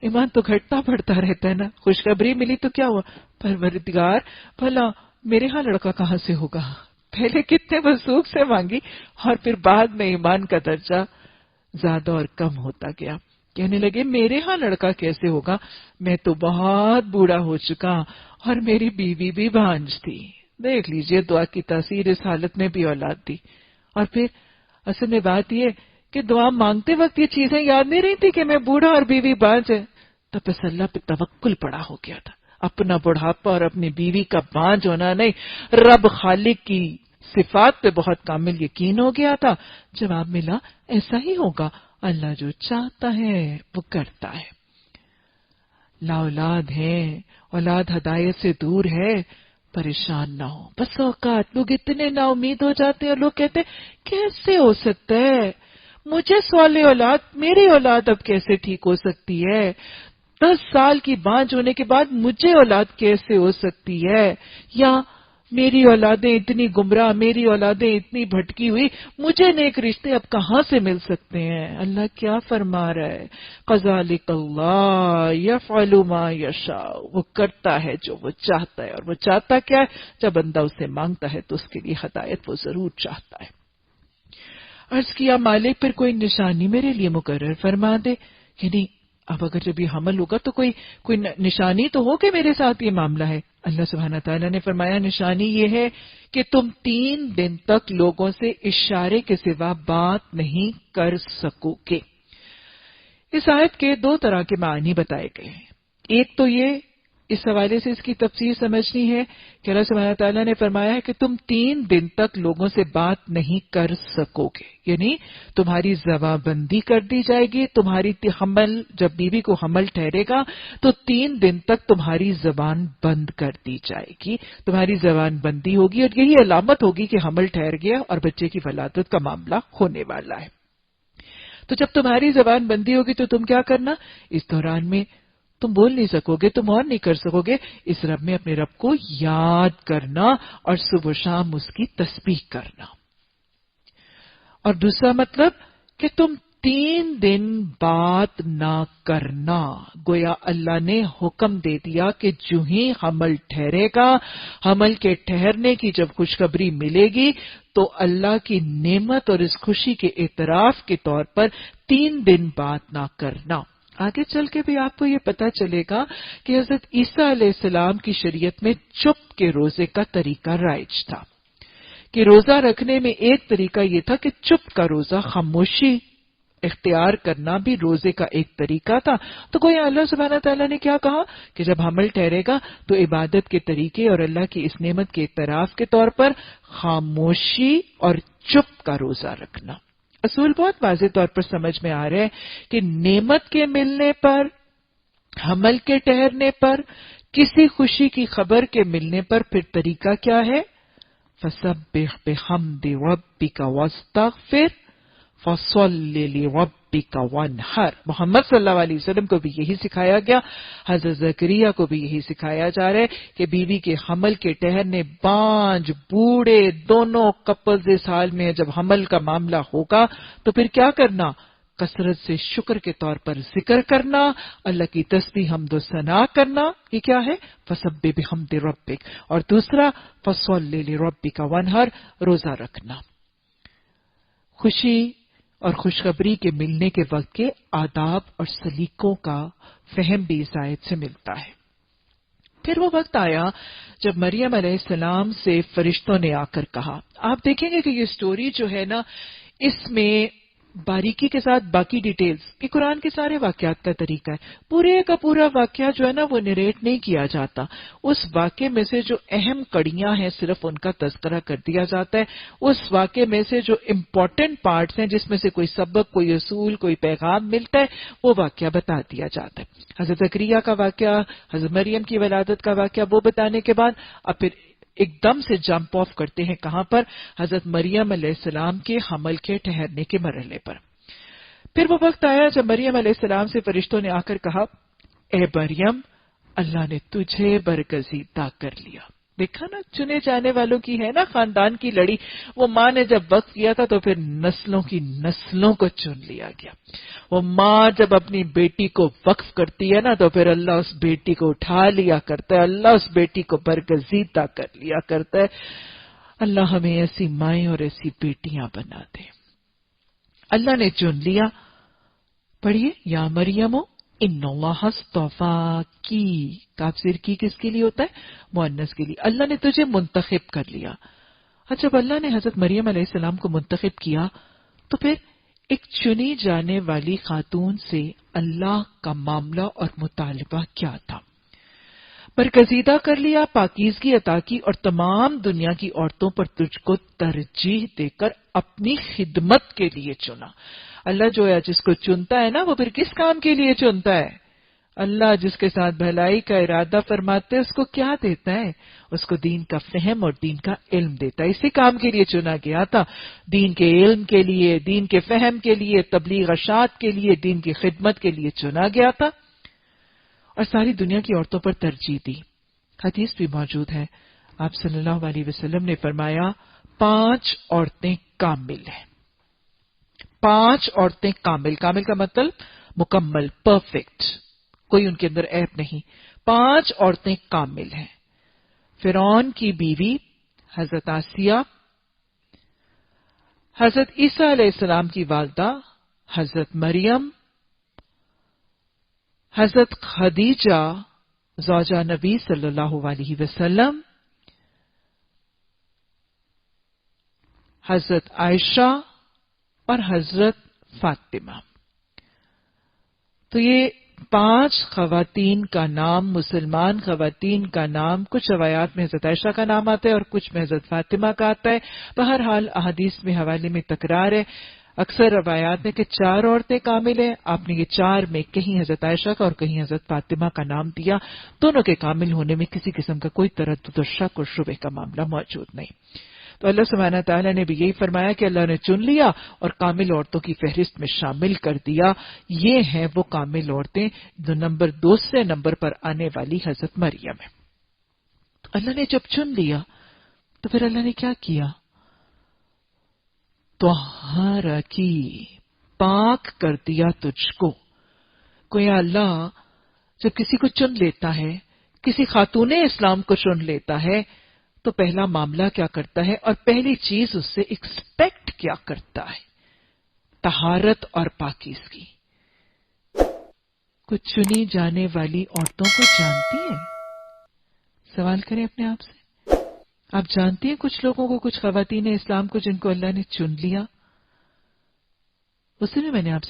ایمان تو گھٹتا بڑھتا رہتا ہے نا۔ خوشخبری ملی تو کیا ہوا؟ پروردگار بھلا میرے ہاں لڑکا کہاں سے ہوگا؟ پہلے کتنے وثوق سے مانگی، اور پھر بعد میں ایمان کا درجہ زیادہ اور کم ہوتا گیا۔ کہنے لگے میرے ہاں لڑکا کیسے ہوگا، میں تو بہت بوڑھا ہو چکا اور میری بیوی بھی بھانج تھی۔ دیکھ لیجئے دعا کی تاثیر، اس حالت میں بھی اولاد دی۔ اور پھر اصل میں بات یہ کہ دعا مانگتے وقت یہ چیزیں یاد نہیں رہی تھی کہ میں بوڑھا اور بیوی بانج ہے، تو بس اللہ پہ توکل پڑا ہو گیا تھا۔ اپنا بڑھاپا اور اپنی بیوی کا بانج ہونا نہیں، رب خالق کی صفات پہ بہت کامل یقین ہو گیا تھا۔ جواب ملا ایسا ہی ہوگا، اللہ جو چاہتا ہے وہ کرتا ہے۔ لا اولاد ہے، اولاد ہدایت سے دور ہے، پریشان نہ ہو۔ بس اوقات لوگ اتنے نا امید ہو جاتے ہیں اور لوگ کہتے ہیں کیسے ہو سکتا ہے مجھے سوال اولاد، میری اولاد اب کیسے ٹھیک ہو سکتی ہے؟ 10 سال کی بانجھ ہونے کے بعد مجھے اولاد کیسے ہو سکتی ہے؟ یا میری اولادیں اتنی گمراہ، میری اولادیں اتنی بھٹکی ہوئی، مجھے نیک رشتے اب کہاں سے مل سکتے ہیں؟ اللہ کیا فرما رہا ہے؟ قذالک اللہ یفعل ما یشاء، وہ کرتا ہے جو وہ چاہتا ہے، اور وہ چاہتا کیا ہے؟ جب بندہ اسے مانگتا ہے تو اس کے لیے ہدایت وہ ضرور چاہتا ہے۔ عرض کیا مالک پھر کوئی نشانی میرے لیے مقرر فرما دے، یعنی اب اگر جب یہ حمل ہوگا تو کوئی نشانی تو ہو کہ میرے ساتھ یہ معاملہ ہے۔ اللہ سبحانہ تعالیٰ نے فرمایا نشانی یہ ہے کہ تم 3 دن تک لوگوں سے اشارے کے سوا بات نہیں کر سکو گے۔ اس آیت کے 2 طرح کے معنی بتائے گئے ہیں۔ ایک تو یہ، اس حوالے سے اس کی تفسیر سمجھنی ہے کہ اللہ سبحانہ تعالیٰ نے فرمایا ہے کہ تم 3 دن تک لوگوں سے بات نہیں کر سکو گے، یعنی تمہاری زبان بندی کر دی جائے گی۔ تمہاری حمل، جب بیوی کو حمل ٹھہرے گا تو 3 دن تک تمہاری زبان بند کر دی جائے گی، تمہاری زبان بندی ہوگی، اور یہی علامت ہوگی کہ حمل ٹھہر گیا اور بچے کی ولادت کا معاملہ ہونے والا ہے۔ تو جب تمہاری زبان بندی ہوگی تو تم کیا کرنا؟ اس دوران میں تم بول نہیں سکوگے، تم اور نہیں کر سکوگے، اس رب میں اپنے رب کو یاد کرنا اور صبح و شام اس کی تسبیح کرنا۔ اور دوسرا مطلب کہ تم 3 دن بات نہ کرنا۔ گویا اللہ نے حکم دے دیا کہ جو ہی حمل ٹھہرے گا، حمل کے ٹھہرنے کی جب خوشخبری ملے گی تو اللہ کی نعمت اور اس خوشی کے اعتراف کے طور پر 3 دن بات نہ کرنا۔ آگے چل کے بھی آپ کو یہ پتا چلے گا کہ حضرت عیسیٰ علیہ السلام کی شریعت میں چپ کے روزے کا طریقہ رائج تھا، کہ روزہ رکھنے میں ایک طریقہ یہ تھا کہ چپ کا روزہ، خاموشی اختیار کرنا بھی روزے کا ایک طریقہ تھا۔ تو کوئی اللہ سبحانہ تعالیٰ نے کیا کہا کہ جب حمل ٹھہرے گا تو عبادت کے طریقے اور اللہ کی اس نعمت کے اعتراف کے طور پر خاموشی اور چپ کا روزہ رکھنا۔ اصول بہت واضح طور پر سمجھ میں آ رہا ہے کہ نعمت کے ملنے پر، حمل کے ٹھہرنے پر، کسی خوشی کی خبر کے ملنے پر پھر طریقہ کیا ہے؟ فَسَبِّحْ بِحَمْدِ رَبِّكَ وَاسْتَغْفِرْ فَصَلِّ لِرَبِّكَ وَانْحَرْ۔ محمد صلی اللہ علیہ وسلم کو بھی یہی سکھایا گیا، حضرت زکریا کو بھی یہی سکھایا جا رہا ہے کہ بیوی کے حمل کے ٹھہرنے، بانج بوڑھے دونوں کپلز اس حال میں جب حمل کا معاملہ ہوگا تو پھر کیا کرنا؟ کثرت سے شکر کے طور پر ذکر کرنا، اللہ کی تسبیح حمد و ثنا کرنا۔ یہ کیا ہے؟ فَسَبِّحْ بِحَمْدِ رَبِّكَ۔ اور دوسرا فَصَلِّ لِرَبِّكَ وَانْحَرْ، روزہ رکھنا۔ خوشی اور خوشخبری کے ملنے کے وقت کے آداب اور سلیقوں کا فہم بھی اس آیت سے ملتا ہے۔ پھر وہ وقت آیا جب مریم علیہ السلام سے فرشتوں نے آ کر کہا، آپ دیکھیں گے کہ یہ سٹوری جو ہے نا، اس میں باریکی کے ساتھ باقی ڈیٹیلز، یہ قرآن کے سارے واقعات کا طریقہ ہے، پورے کا پورا واقعہ جو ہے نا وہ نریٹ نہیں کیا جاتا، اس واقعے میں سے جو اہم کڑیاں ہیں صرف ان کا تذکرہ کر دیا جاتا ہے، اس واقعے میں سے جو امپورٹنٹ پارٹس ہیں جس میں سے کوئی سبق، کوئی اصول، کوئی پیغام ملتا ہے، وہ واقعہ بتا دیا جاتا ہے۔ حضرت زکریا کا واقعہ، حضرت مریم کی ولادت کا واقعہ وہ بتانے کے بعد اب پھر ایک دم سے جمپ آف کرتے ہیں کہاں پر؟ حضرت مریم علیہ السلام کے حمل کے ٹھہرنے کے مرحلے پر۔ پھر وہ وقت آیا جب مریم علیہ السلام سے فرشتوں نے آ کر کہا، اے مریم، اللہ نے تجھے برگزیدہ کر لیا۔ دیکھا نا، چنے جانے والوں کی ہے نا خاندان کی لڑی، وہ ماں نے جب وقت کیا تھا تو پھر نسلوں کی نسلوں کو چن لیا گیا۔ وہ ماں جب اپنی بیٹی کو وقف کرتی ہے نا تو پھر اللہ اس بیٹی کو اٹھا لیا کرتا ہے، اللہ اس بیٹی کو برگزیدہ کر لیا کرتا ہے۔ اللہ ہمیں ایسی مائیں اور ایسی بیٹیاں بنا دے۔ اللہ نے چن لیا۔ پڑھیے، یا مریم ان اللہ اصطفاکی، کاف زیر کی کس کے لیے ہوتا ہے؟ مؤنث کے لیے۔ اللہ نے تجھے منتخب کر لیا۔ اور جب اللہ نے حضرت مریم علیہ السلام کو منتخب کیا تو پھر ایک چنی جانے والی خاتون سے اللہ کا معاملہ اور مطالبہ کیا تھا؟ برگزیدہ کر لیا، پاکیزگی عطا کی اور تمام دنیا کی عورتوں پر تجھ کو ترجیح دے کر اپنی خدمت کے لیے چنا۔ اللہ جو ہے جس کو چنتا ہے نا، وہ پھر کس کام کے لیے چنتا ہے؟ اللہ جس کے ساتھ بھلائی کا ارادہ فرماتے ہے اس کو کیا دیتا ہے؟ اس کو دین کا فہم اور دین کا علم دیتا ہے۔ اسی کام کے لیے چنا گیا تھا، دین کے علم کے لیے، دین کے فہم کے لیے، تبلیغ اشاعت کے لیے، دین کی خدمت کے لیے چنا گیا تھا اور ساری دنیا کی عورتوں پر ترجیح دی۔ حدیث بھی موجود ہے، آپ صلی اللہ علیہ وسلم نے فرمایا 5 عورتیں کامل ہیں۔ 5 عورتیں کامل، کامل کا مطلب مکمل، پرفیکٹ، کوئی ان کے اندر عیب نہیں۔ 5 عورتیں کامل ہیں۔ فرعون کی بیوی حضرت آسیہ، حضرت عیسیٰ علیہ السلام کی والدہ حضرت مریم، حضرت خدیجہ زوجہ نبی صلی اللہ علیہ وسلم، حضرت عائشہ اور حضرت فاطمہ۔ تو یہ 5 خواتین کا نام، مسلمان خواتین کا نام، کچھ روایات میں حضرت عائشہ کا نام آتا ہے اور کچھ میں حضرت فاطمہ کا آتا ہے۔ بہرحال احادیث میں حوالے میں تکرار ہے، اکثر روایات میں کہ 4 عورتیں کامل ہیں، آپ نے یہ 4 میں کہیں حضرت عائشہ کا اور کہیں حضرت فاطمہ کا نام دیا۔ دونوں کے کامل ہونے میں کسی قسم کا کوئی تردد و شک اور شبہ کا معاملہ موجود نہیں۔ تو اللہ سبحانہ تعالیٰ نے بھی یہی فرمایا کہ اللہ نے چن لیا اور کامل عورتوں کی فہرست میں شامل کر دیا. یہ ہیں وہ کامل عورتیں جو نمبر 2 سے نمبر پر آنے والی حضرت مریم ہے. تو اللہ نے جب چن لیا تو پھر اللہ نے کیا کیا؟ طہارا کی پاک کر دیا تجھ کو. کوئی اللہ جب کسی کو چن لیتا ہے، کسی خاتون اسلام کو چن لیتا ہے، تو پہلا معاملہ کیا کرتا ہے اور پہلی چیز اس سے ایکسپیکٹ کیا کرتا ہے؟ طہارت اور پاکیزگی. کچھ چنی جانے والی عورتوں کو جانتی ہیں؟ سوال کریں اپنے آپ سے. آپ جانتی ہیں کچھ لوگوں کو، کچھ خواتین اسلام کو جن کو اللہ نے چن لیا؟ اس سے بھی میں نے آپ سے